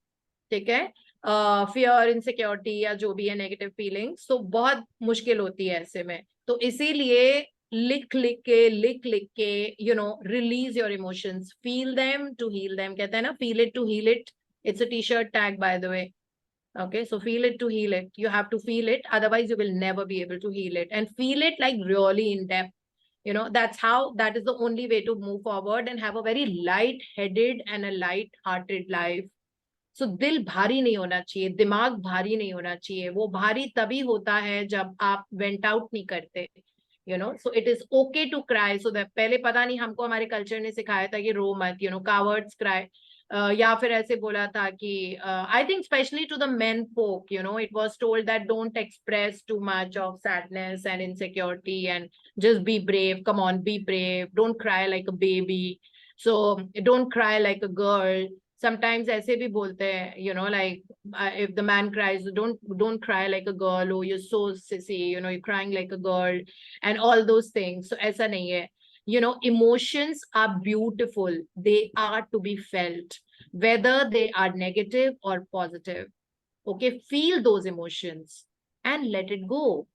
[SPEAKER 1] ठीक है, फियर, इनसिक्योरिटी या जो भी है नेगेटिव फीलिंग्स, तो बहुत मुश्किल होती है ऐसे में. तो इसीलिए लिख लिख के release your emotions, feel them to heal them, कहते हैं ना, feel it to heal it. It's a T-shirt tag by the way. Okay, so feel it to heal it. You have to feel it, otherwise you will never be able to heal it. And feel it like really in depth. That is the only way to move forward and have a very light-headed and a light-hearted life. So दिल भारी नहीं होना चाहिए, दिमाग भारी नहीं होना चाहिए. वो भारी तभी होता है जब आप वेंट आउट नहीं करते. So it is okay to cry. So that पहले पता नहीं हमको हमारे कल्चर ने सिखाया था कि रो मत, cowards cry. या फिर ऐसे बोला था कि I think specially to the men folk, it was told that don't express too much of sadness and insecurity and just be brave, come on, be brave, don't cry like a baby, so don't cry like a girl. Sometimes ऐसे भी बोलते हैं, like if the man cries, don't cry like a girl, oh you're so sissy, you're crying like a girl and all those things. So ऐसा नहीं है. Emotions are beautiful. They are to be felt, whether they are negative or positive. Okay, feel those emotions and let it go.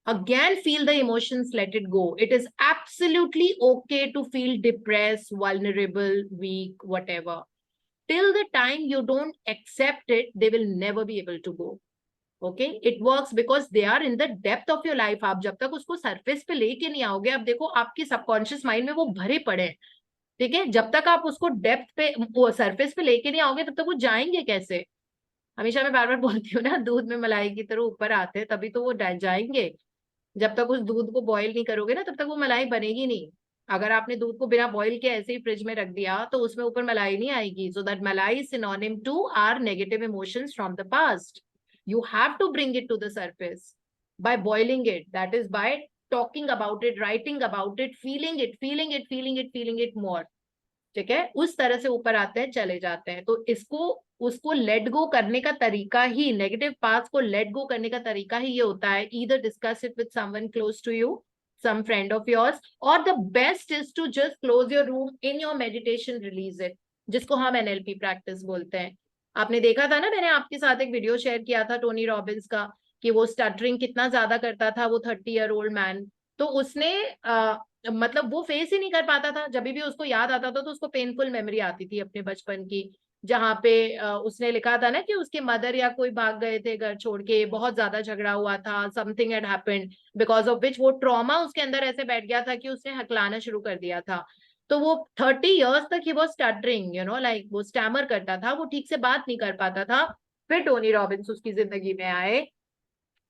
[SPEAKER 1] Again, feel the emotions, let it go. It is absolutely okay to feel depressed, vulnerable, weak, whatever. Till the time you don't accept it, they will never be able to go. Okay, it works because they are in the depth of your life. आप जब तक उसको surface पे लेके नहीं आओगे, आप देखो आपके सबकॉन्शियस माइंड में वो भरे पड़े हैं. ठीक है, जब तक आप उसको डेप्थ पे, वो सरफेस पे लेके नहीं आओगे, तब तक वो जाएंगे कैसे. हमेशा मैं बार बार बोलती हूँ ना, दूध में मलाई की तरह ऊपर आते हैं तभी तो वो जाएंगे. जब तक उस दूध को बॉईल नहीं करोगे ना, तब तक वो मलाई बनेगी नहीं. अगर आपने दूध को बिना बॉईल के ऐसे ही फ्रिज में रख दिया तो उसमें ऊपर मलाई नहीं आएगी. So that malai is synonym to our negative emotions from the past. You have to bring it to the surface by boiling it. That is by talking about it, writing about it, feeling it more. ठीक है, उस तरह से ऊपर आते हैं, चले जाते हैं. तो उसको लेट गो करने का तरीका ही, नेगेटिव पार्ट्स को लेट गो करने का तरीका ही ये होता है, either discuss it with someone close to you, some friend of yours, or the best is to just close your room, in your meditation release it, जिसको हम NLP प्रैक्टिस बोलते हैं. आपने देखा था ना, मैंने आपके साथ एक वीडियो शेयर किया था टोनी रॉबिन्स का, कि वो स्टटरिंग कितना ज्यादा करता था, वो 30-year-old मैन. तो उसने मतलब वो फेस ही नहीं कर पाता था. जब भी उसको याद आता था तो उसको पेनफुल मेमोरी आती थी अपने बचपन की, जहाँ पे उसने लिखा था ना कि उसके मदर या कोई भाग गए थे घर छोड़ के, बहुत ज्यादा झगड़ा हुआ था, something had happened because of which वो ट्रॉमा उसके अंदर ऐसे बैठ गया था कि उसने हकलाना शुरू कर दिया था. तो वो 30 years तक ही वो स्टटरिंग, लाइक वो स्टैमर करता था, वो ठीक से बात नहीं कर पाता था. फिर टोनी रॉबिन्स उसकी जिंदगी में आए.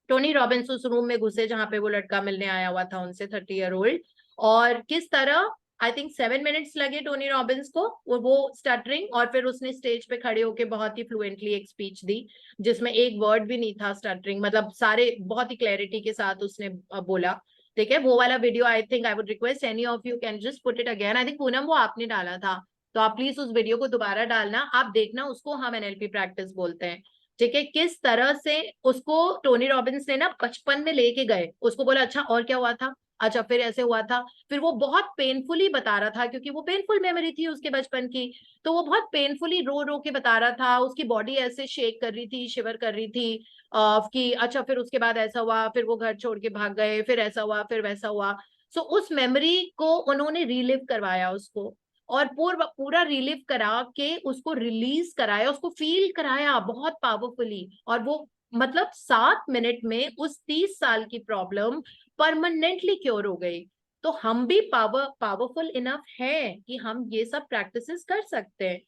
[SPEAKER 1] टोनी रॉबिन्स उस रूम में घुसे जहां पे वो लड़का मिलने आया हुआ था उनसे, 30-year-old, और किस तरह आई थिंक 7 minutes लगे टोनी रॉबिन्स को, वो स्टटरिंग, और फिर उसने स्टेज पे खड़े होके बहुत ही फ्लुएंटली एक स्पीच दी जिसमें एक वर्ड भी नहीं था स्टटरिंग, मतलब सारे बहुत ही क्लैरिटी के साथ उसने बोला. ठीक है, वो वाला video I think I would request any of you can just put it again. I think Poonam वो आपने डाला था, तो आप प्लीज उस वीडियो को दोबारा डालना, आप देखना. उसको हम NLP प्रैक्टिस बोलते हैं. ठीक है, किस तरह से उसको टोनी रॉबिन्स ने ना बचपन में लेके गए, उसको बोला अच्छा और क्या हुआ था, अच्छा फिर ऐसे हुआ था, फिर वो बहुत पेनफुली बता रहा था क्योंकि वो पेनफुल मेमोरी थी उसके बचपन की. तो वो बहुत पेनफुली रो रो के बता रहा था, उसकी बॉडी ऐसे शेक कर रही थी, शिवर कर रही थी कि अच्छा फिर उसके बाद ऐसा हुआ, फिर वो घर छोड़ के भाग गए, फिर ऐसा हुआ, फिर वैसा हुआ. सो उस मेमोरी को उन्होंने रिलिव करवाया उसको, और पूरा रिलीव करा के उसको रिलीज कराया, उसको फील कराया बहुत पावरफुली. और वो मतलब 7 मिनट में उस 30 साल की प्रॉब्लम परमानेंटली क्योर हो गई. तो हम भी पावरफुल इनफ है कि हम ये सब प्रैक्टिसेस कर सकते हैं,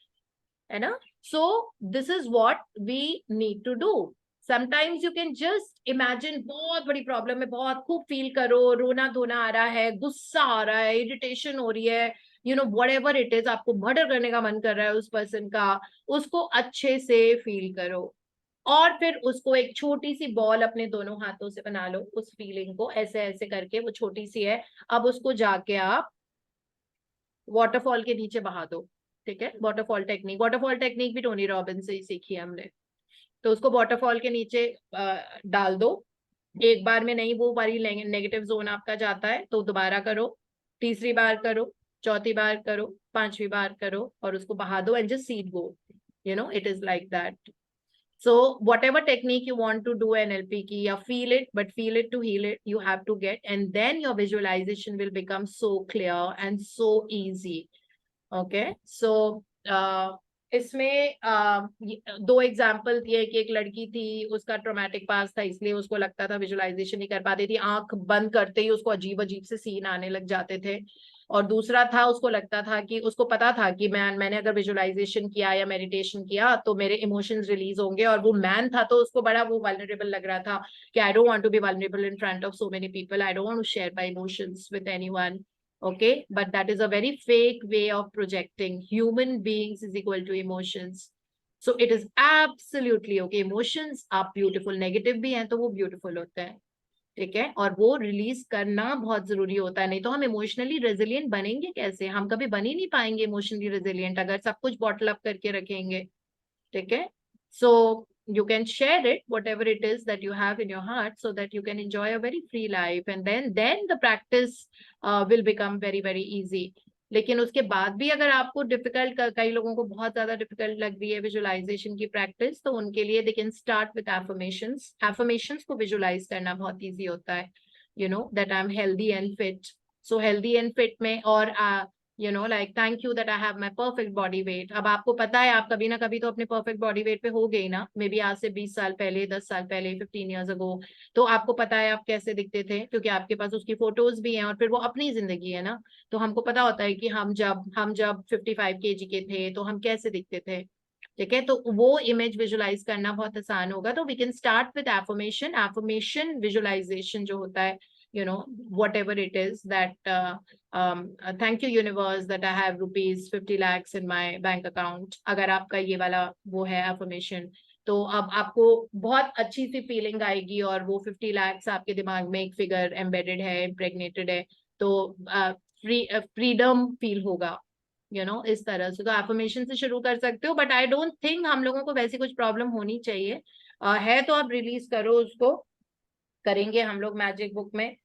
[SPEAKER 1] है ना? So this is what we need to do. Sometimes you can just imagine, बहुत बड़ी प्रॉब्लम है, बहुत खूब फील करो, रोना धोना आ रहा है, गुस्सा आ रहा है, इरिटेशन हो रही है, you know whatever it is, आपको मर्डर करने का मन कर रहा है उस पर्सन का, उसको अच्छे से फील करो. और फिर उसको एक छोटी सी बॉल अपने दोनों हाथों से बना लो, उस फीलिंग को ऐसे ऐसे करके, वो छोटी सी है. अब उसको जाके आप वाटरफॉल के नीचे बहा दो. ठीक है, वाटरफॉल टेक्निक भी टोनी रॉबिन्स से ही सीखी है हमने. तो उसको वाटरफॉल के नीचे डाल दो. एक बार में नहीं, वो वाली नेगेटिव जोन आपका जाता है तो दोबारा करो, तीसरी बार करो, चौथी बार करो, पांचवी बार करो, और उसको बहा दो and just see it go. You know it is like that. So whatever technique you want to do NLP ki, ya feel it, but feel it to heal it, you have to get, and then your visualization will become so clear and so easy. Okay, so इसमें दो example दिए कि एक लड़की थी, उसका traumatic पास था, इसलिए उसको लगता था विजुअलाइजेशन नहीं कर पाती थी, आंख बंद करते ही उसको अजीब अजीब से सीन आने लग जाते थे. और दूसरा था, उसको लगता था कि, उसको पता था कि मैंने अगर विजुअलाइजेशन किया या मेडिटेशन किया तो मेरे इमोशंस रिलीज होंगे, और वो मैन था तो उसको बड़ा वो वल्नरेबल लग रहा था कि I don't want to be vulnerable in front of so many people, I don't want to share my emotions with anyone. Okay, but that is a very fake way of projecting. Human beings is equal to emotions. So it is absolutely okay. Emotions are beautiful. Negative भी हैं तो वो beautiful होते हैं. ठीक है, और वो रिलीज करना बहुत जरूरी होता है, नहीं तो हम इमोशनली रेजिलिएंट बनेंगे कैसे? हम कभी बन ही नहीं पाएंगे इमोशनली रेजिलिएंट अगर सब कुछ बॉटल अप करके रखेंगे. ठीक है, so you can share it, whatever it is that you have in your heart, so that you can enjoy a very free life, and then the practice will become very very easy. लेकिन उसके बाद भी अगर आपको difficult, कई लोगों को बहुत ज्यादा डिफिकल्ट लग रही है विजुअलाइजेशन की प्रैक्टिस, तो उनके लिए they can start with affirmations. Affirmations को विजुअलाइज करना बहुत इजी होता है. You know that I am healthy and fit. So healthy and fit में, और you know like thank you that I have my perfect body weight. अब आपको पता है, आप कभी ना कभी तो अपने perfect body weight पे हो गई ना, मे बी आज से 20 साल पहले, 10 साल पहले, 15 years ago. तो आपको पता है आप कैसे दिखते थे, क्योंकि आपके पास उसकी फोटोज भी हैं, और फिर वो अपनी जिंदगी है ना, तो हमको पता होता है कि हम जब 55 kg के थे तो हम कैसे दिखते थे. ठीक है, तो वो इमेज विजुलाइज करना बहुत आसान होगा. तो we can start with affirmation visualization जो होता है, you know whatever it is that thank you universe that I have rupees 50 lakhs in my bank account. अगर आपका ये वाला वो है affirmation, तो अब आपको बहुत अच्छी सी फीलिंग आएगी, और वो 50 lakhs आपके दिमाग में एक फिगर एम्बेडेड है, इम्प्रेगनेटेड है, तो फ्रीडम फील होगा. इस तरह से तो एफर्मेशन से शुरू कर सकते हो, बट आई डोंट थिंक हम लोगों को वैसी कुछ प्रॉब्लम होनी चाहिए. है तो आप रिलीज करो उसको. करेंगे हम लोग मैजिक बुक में,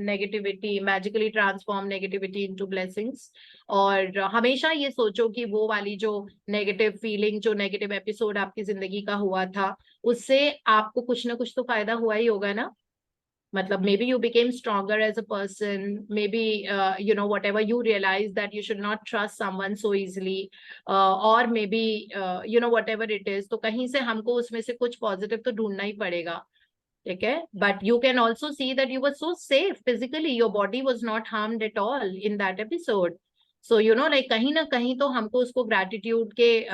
[SPEAKER 1] negativity, magically transform negativity into blessings. और हमेशा ये सोचो कि वो वाली जो नेगेटिव फीलिंग, जो नेगेटिव एपिसोड आपकी जिंदगी का हुआ था, उससे आपको कुछ ना कुछ तो फायदा हुआ ही होगा ना. मतलब maybe you became stronger as a person, maybe whatever you realize that you should not trust someone so easily, और may be whatever it is, तो कहीं से हमको उसमें से कुछ पॉजिटिव तो ढूंढना ही पड़ेगा. ठीक है, but you can also see that you were so safe physically, your body was not harmed at all in that episode. So like कहीं ना कहीं तो हमको उसको ग्रैटिट्यूड के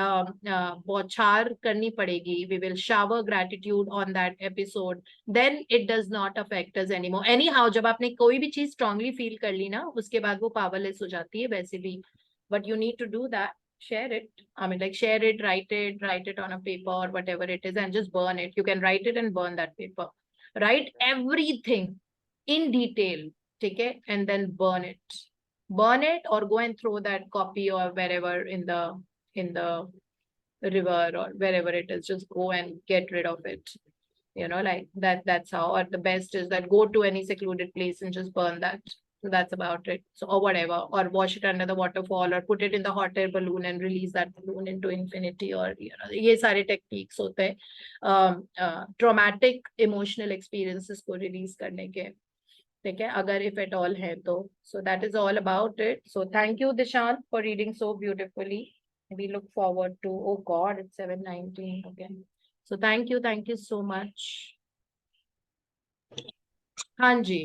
[SPEAKER 1] बौछार करनी पड़ेगी. We will shower gratitude on that episode, then it does not affect us anymore. Anyhow, जब आपने कोई भी चीज स्ट्रांगली फील कर ली ना, उसके बाद वो पावरलेस हो जाती है वैसे भी. But you need to do that. Share it. I mean, like share it, write it on a paper or whatever it is, and just burn it. You can write it and burn that paper. Write everything in detail. ठीक है, and then burn it, or go and throw that copy or wherever in the river or wherever it is. Just go and get rid of it. Like that's how. Or the best is that go to any secluded place and just burn that. So that's about it. So, or whatever, or wash it under the waterfall, or put it in the hot air balloon and release that balloon into infinity, or ये सारे techniques होते हैं traumatic emotional experiences को release करने के. ठीक है, अगर if at all है तो. So that is all about it. So thank you Dishant for reading so beautifully. We look forward to, oh God, it's 7:19. Okay. So thank you so much. हाँ जी.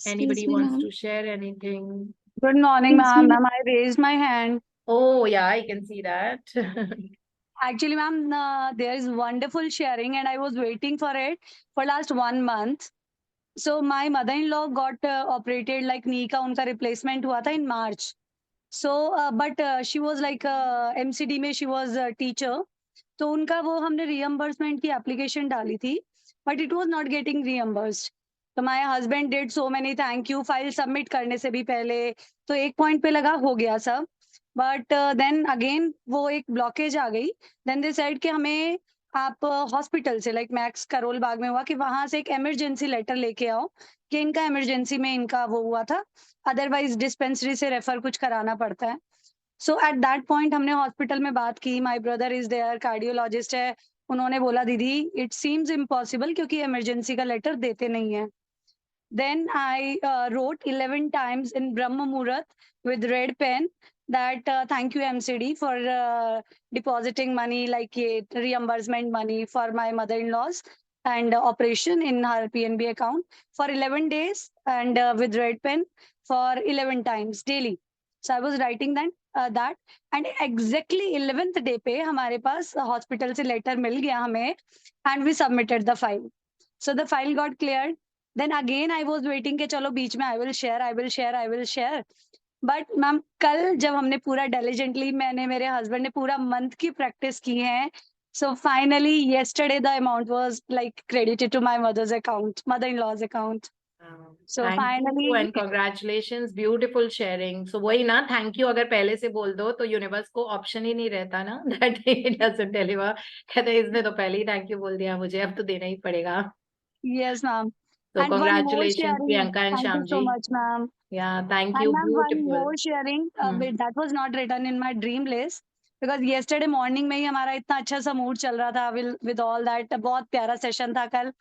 [SPEAKER 1] Anybody
[SPEAKER 6] me,
[SPEAKER 1] wants
[SPEAKER 6] ma'am.
[SPEAKER 1] to share anything?
[SPEAKER 6] Good morning,
[SPEAKER 2] Excuse
[SPEAKER 6] ma'am.
[SPEAKER 2] me.
[SPEAKER 6] Ma'am, I raised my hand.
[SPEAKER 1] Oh, yeah, I can see that.
[SPEAKER 6] Actually, ma'am, there is wonderful sharing, and I was waiting for it for last 1 month. So my mother-in-law got operated, like knee का उनका replacement हुआ था in March. So, but she was like MCD में she was a teacher. तो उनका वो हमने reimbursement की application डाली थी, but it was not getting reimbursed. तो my husband did so many thank you file submit करने से भी पहले, तो एक point पे लगा हो गया सब. But then again वो एक blockage आ गई. Then they said कि हमें आप हॉस्पिटल से लाइक मैक्स करोल बाग में हुआ कि वहां से एक इमरजेंसी लेटर लेके आओ कि इनका इमरजेंसी में इनका वो हुआ था, अदरवाइज डिस्पेंसरी से रेफर कुछ कराना पड़ता है. सो एट दैट पॉइंट हमने हॉस्पिटल में बात की. My brother is there, cardiologist है. उन्होंने बोला दीदी इट सीम्स इम्पॉसिबल क्योंकि इमरजेंसी का लेटर देते नहीं है. Then I wrote 11 times in Brahma Muhurat with red pen that thank you MCD for depositing money like reimbursement money for my mother-in-law's and operation in her PNB account for 11 days and with red pen for 11 times daily. So I was writing that and exactly 11th day पे हमारे पास hospital से letter मिल गया हमें and we submitted the file. So the file got cleared. Then again I was waiting कि चलो बीच में I will share. But ma'am कल जब हमने पूरा diligently मैंने मेरे husband ने पूरा month की practice की है. So finally yesterday the amount was like credited to my mother-in-law's account. So
[SPEAKER 1] Thank
[SPEAKER 6] finally
[SPEAKER 1] you and congratulations, beautiful sharing. So वही ना, thank you अगर पहले से बोल दो तो यूनिवर्स को ऑप्शन ही नहीं रहता ना that it doesn't deliver. कहते हैं इसने तो पहले ही thank you बोल दिया, मुझे अब तो देना ही पड़ेगा.
[SPEAKER 6] yes ma'am.
[SPEAKER 1] So
[SPEAKER 6] And one more
[SPEAKER 1] congratulations
[SPEAKER 6] sharing.
[SPEAKER 1] Priyanka and
[SPEAKER 6] Thank you so
[SPEAKER 1] Shyamji.
[SPEAKER 6] much ma'am.
[SPEAKER 1] Yeah, thank
[SPEAKER 6] And
[SPEAKER 1] you,
[SPEAKER 6] ma'am, one
[SPEAKER 1] beautiful.
[SPEAKER 6] more sharing, but that was not written in my dream list because yesterday morning में ही हमारा इतना अच्छा सा mood चल रहा था with all that, बहुत प्यारा session था कल.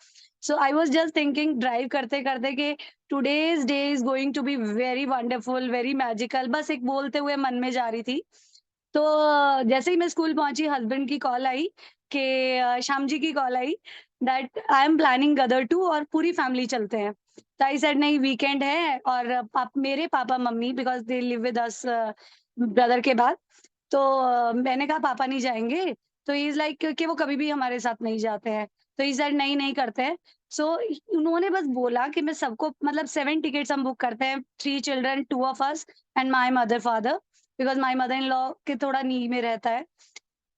[SPEAKER 6] So I was just thinking drive करते करते कि today's day is going to be very wonderful, very magical. बस एक बोलते हुए मन में जा रही थी. तो जैसे ही मैं स्कूल पहुंची हस्बैंड की कॉल आई कि श्याम जी की कॉल आई that I am planning Gadar two और पूरी फैमिली चलते हैं. तो आई सेड नहीं वीकेंड है और मेरे papa mummy because they live with us brother के बाद. तो मैंने कहा पापा नहीं जाएंगे. तो इज लाइक कि वो कभी भी हमारे साथ नहीं जाते हैं. तो इज दैट नहीं करते हैं. सो उन्होंने बस बोला कि मैं सबको मतलब 7 टिकट्स हम बुक करते हैं, 3 children, 2 of us and my mother father because my mother in law के थोड़ा नी में रहता है.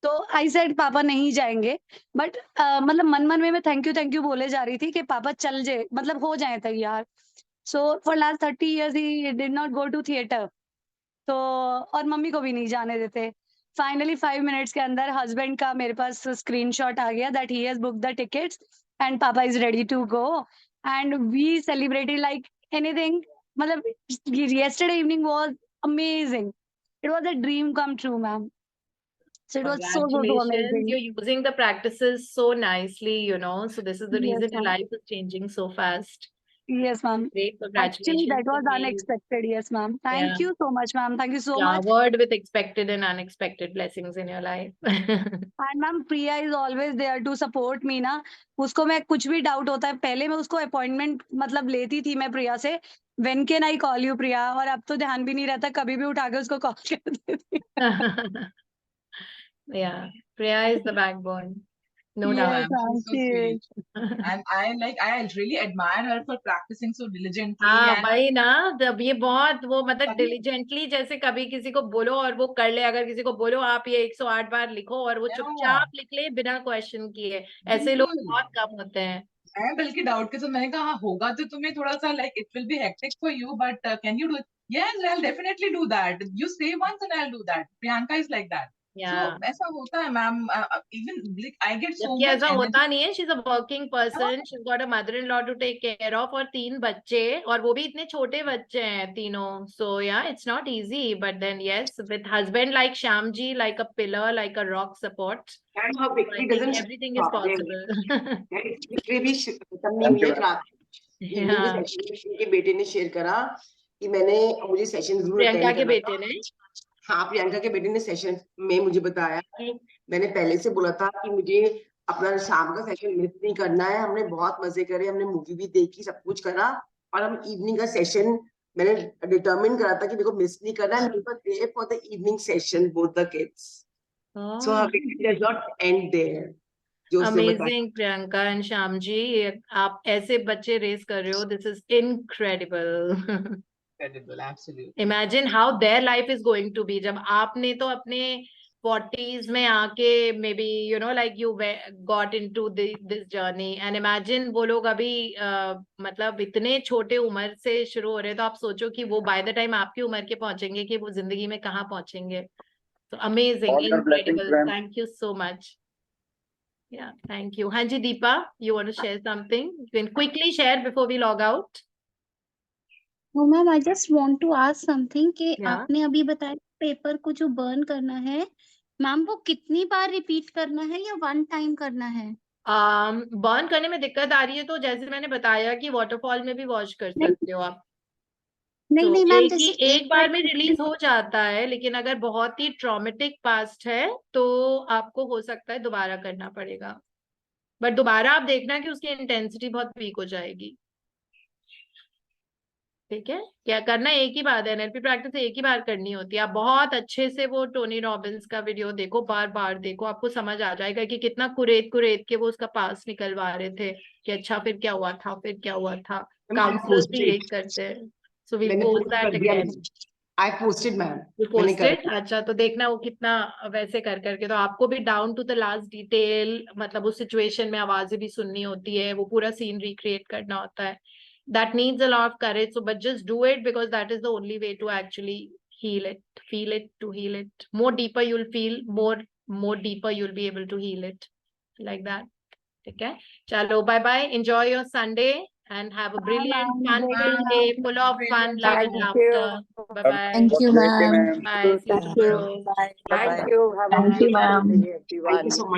[SPEAKER 6] तो आई सेड पापा नहीं जाएंगे. बट मतलब मन में मैं थैंक यू बोले जा रही थी कि पापा चल जाए मतलब हो जाए तैयार. So for last 30 years he did not go to theatre. तो और मम्मी को भी नहीं जाने देते. फाइनली 5 मिनट्स के अंदर हस्बैंड का मेरे पास स्क्रीनशॉट आ गया that he has booked the tickets and papa is ready to go and we celebrated like anything. मतलब yesterday evening was amazing. It was a dream come true, ma'am. So it was so
[SPEAKER 1] Congratulations,
[SPEAKER 6] amazing.
[SPEAKER 1] you're using the practices so nicely, you know. So this is the
[SPEAKER 6] Yes,
[SPEAKER 1] reason your
[SPEAKER 6] ma'am.
[SPEAKER 1] life is changing so fast.
[SPEAKER 6] Yes, ma'am.
[SPEAKER 1] Great,
[SPEAKER 6] Actually,
[SPEAKER 1] congratulations.
[SPEAKER 6] that was
[SPEAKER 1] to me.
[SPEAKER 6] unexpected. Yes, ma'am. Thank
[SPEAKER 1] Yeah.
[SPEAKER 6] you so much, ma'am. Thank you so
[SPEAKER 1] Yeah,
[SPEAKER 6] much.
[SPEAKER 1] word with expected and unexpected blessings in your life.
[SPEAKER 6] And ma'am, Priya is always there to support me ना. उसको मैं कुछ भी doubt होता है पहले मैं उसको अपॉइंटमेंट मतलब लेती थी मैं प्रिया से. When can I call you, Priya? और अब तो ध्यान भी नहीं रहता, कभी भी उठा के उसको कॉल कर देती.
[SPEAKER 1] Yeah, Priya is the backbone. No
[SPEAKER 3] Yeah,
[SPEAKER 1] doubt.
[SPEAKER 6] Yes,
[SPEAKER 3] ma'am,
[SPEAKER 6] ma'am.
[SPEAKER 3] she's so sweet. And I really admire her for practicing so diligently.
[SPEAKER 1] हाँ
[SPEAKER 3] And
[SPEAKER 1] भाई ना, जब ये बहुत वो मतलब
[SPEAKER 3] कभी-
[SPEAKER 1] डिलीजेंटली जैसे कभी किसी को बोलो और वो कर ले, अगर किसी को बोलो आप ये 108 बार लिखो और वो
[SPEAKER 3] Yeah.
[SPEAKER 1] चुपचाप लिख ले बिना क्वेश्चन किए, ऐसे लोग
[SPEAKER 3] बिल्कुल.
[SPEAKER 1] बहुत कम होते हैं.
[SPEAKER 3] मैं बल्कि डाउट के तो मैंने कहा हाँ, होगा तो तुम्हें थोड़ा सा like it will be hectic for you but can you do it. Yes I will definitely do that. You say once and I will do that. Priyanka is like that.
[SPEAKER 1] Yeah
[SPEAKER 3] So ऐसा होता है ma'am. Even like I get so
[SPEAKER 1] जबकि
[SPEAKER 3] much
[SPEAKER 1] ऐसा
[SPEAKER 3] energy.
[SPEAKER 1] होता नहीं है. She is a working person, she is got a mother in law to take care of और 3 बच्चे, और वो भी इतने छोटे बच्चे हैं तीनों. So yeah it's not easy, but then yes with husband like Shyam ji, like a pillar, like a rock support,
[SPEAKER 7] And her victory doesn't
[SPEAKER 1] everything is
[SPEAKER 7] stop there.
[SPEAKER 1] possible.
[SPEAKER 7] victory भी खत्म नहीं हुई है. रात इवनिंग के
[SPEAKER 1] हाँ,
[SPEAKER 7] सेशन में के बेटे ने शेयर करा कि मैंने मुझे सेशन जरूर
[SPEAKER 1] प्रियंका
[SPEAKER 7] अटेंड
[SPEAKER 1] के
[SPEAKER 7] करना
[SPEAKER 1] बेटे
[SPEAKER 7] था.
[SPEAKER 1] ने.
[SPEAKER 7] हाँ, प्रियंका के बेटे ने सेशन में मुझे बताया कि मैंने पहले से बोला था कि मुझे अपना शाम का सेशन मिस नहीं करना है. हमने बहुत मजे करे, हमने मूवी भी देखी, सब कुछ करा, और हम इवनिंग का सेशन मैंने डिटरमिन करा था कि मेरे को मिस नहीं करना है, there for the evening session both the kids, so
[SPEAKER 1] Oh,
[SPEAKER 7] it does not end there. जो उसने बताया
[SPEAKER 1] amazing, Priyanka and Shyam ji. आप ऐसे बच्चे रेस कर रहे हो. This is incredible.
[SPEAKER 3] Incredible, absolutely.
[SPEAKER 1] Imagine how their life is going to be. जब आपने तो अपने 40s में आके maybe you know like you got into this journey and imagine वो लोग अभी मतलब इतने छोटे उम्र से शुरू हो रहे हैं, तो आप सोचो कि वो by the time आपकी उम्र के पहुंचेंगे कि वो जिंदगी में कहाँ पहुंचेंगे. So amazing,
[SPEAKER 8] All your blessings,
[SPEAKER 1] incredible.
[SPEAKER 8] ma'am.
[SPEAKER 1] Thank you so much. Yeah, thank you. Hanji Deepa, you want to share something? You can quickly share before we log out.
[SPEAKER 9] तो ma'am I just want to ask something कि
[SPEAKER 1] Yeah.
[SPEAKER 9] आपने अभी बताया paper को जो burn करना है, ma'am वो कितनी बार रिपीट करना है या वन टाइम करना है?
[SPEAKER 1] बर्न करने में दिक्कत आ रही है तो जैसे मैंने बताया कि वाटरफॉल में भी वॉश कर
[SPEAKER 9] नहीं।
[SPEAKER 1] सकते हो आप.
[SPEAKER 9] नहीं
[SPEAKER 1] तो
[SPEAKER 9] नहीं मैम,
[SPEAKER 1] एक ही
[SPEAKER 9] जैसे
[SPEAKER 1] एक बार में रिलीज हो जाता है, लेकिन अगर बहुत ही ट्रॉमेटिक पास्ट है तो आपको हो सकता है दोबारा करना पड़ेगा. बट दोबारा आप देखना कि उसकी इंटेंसिटी बहुत वीक हो जाएगी. ठीक है, क्या करना है एक ही बार है. एनएलपी प्रैक्टिस एक ही बार करनी होती है. आप बहुत अच्छे से वो टोनी रॉबिन्स का वीडियो देखो, बार बार देखो, आपको समझ आ जाएगा कि कितना कुरेद कुरेद के वो उसका पास निकलवा रहे थे कि अच्छा फिर क्या हुआ था, फिर क्या हुआ था. काउंसलर्स भी यही करते हैं. सो वी
[SPEAKER 7] मैंने
[SPEAKER 1] पोस्ट
[SPEAKER 7] पोस्ट
[SPEAKER 1] दैट
[SPEAKER 7] कर दिया,
[SPEAKER 1] again.
[SPEAKER 7] I posted ma'am.
[SPEAKER 1] You
[SPEAKER 7] मैंने कर
[SPEAKER 1] posted? अच्छा, तो देखना वो कितना वैसे कर करके, तो आपको भी down to the last detail, मतलब उस सिचुएशन में आवाजें भी सुननी होती है, वो पूरा सीन रिक्रिएट करना होता है. That needs a lot of courage, so but just do it because that is the only way to actually heal it, feel it to heal it. More deeper you'll feel, more deeper you'll be able to heal it, like that. ठीक है, चलो bye bye. Enjoy your Sunday and have a brilliant,
[SPEAKER 6] ma'am.
[SPEAKER 1] fun-filled day, full of fun, love and
[SPEAKER 4] Thank you.
[SPEAKER 1] laughter. Bye bye.
[SPEAKER 2] Thank you,
[SPEAKER 8] Great day,
[SPEAKER 2] ma'am.
[SPEAKER 8] ma'am.
[SPEAKER 1] Bye. See you
[SPEAKER 4] Thank you.
[SPEAKER 1] tomorrow.
[SPEAKER 4] Bye.
[SPEAKER 7] Thank
[SPEAKER 4] Bye-bye.
[SPEAKER 7] you. Have a
[SPEAKER 2] Thank you,
[SPEAKER 7] great
[SPEAKER 2] ma'am.
[SPEAKER 7] day, everyone. Thank you so much.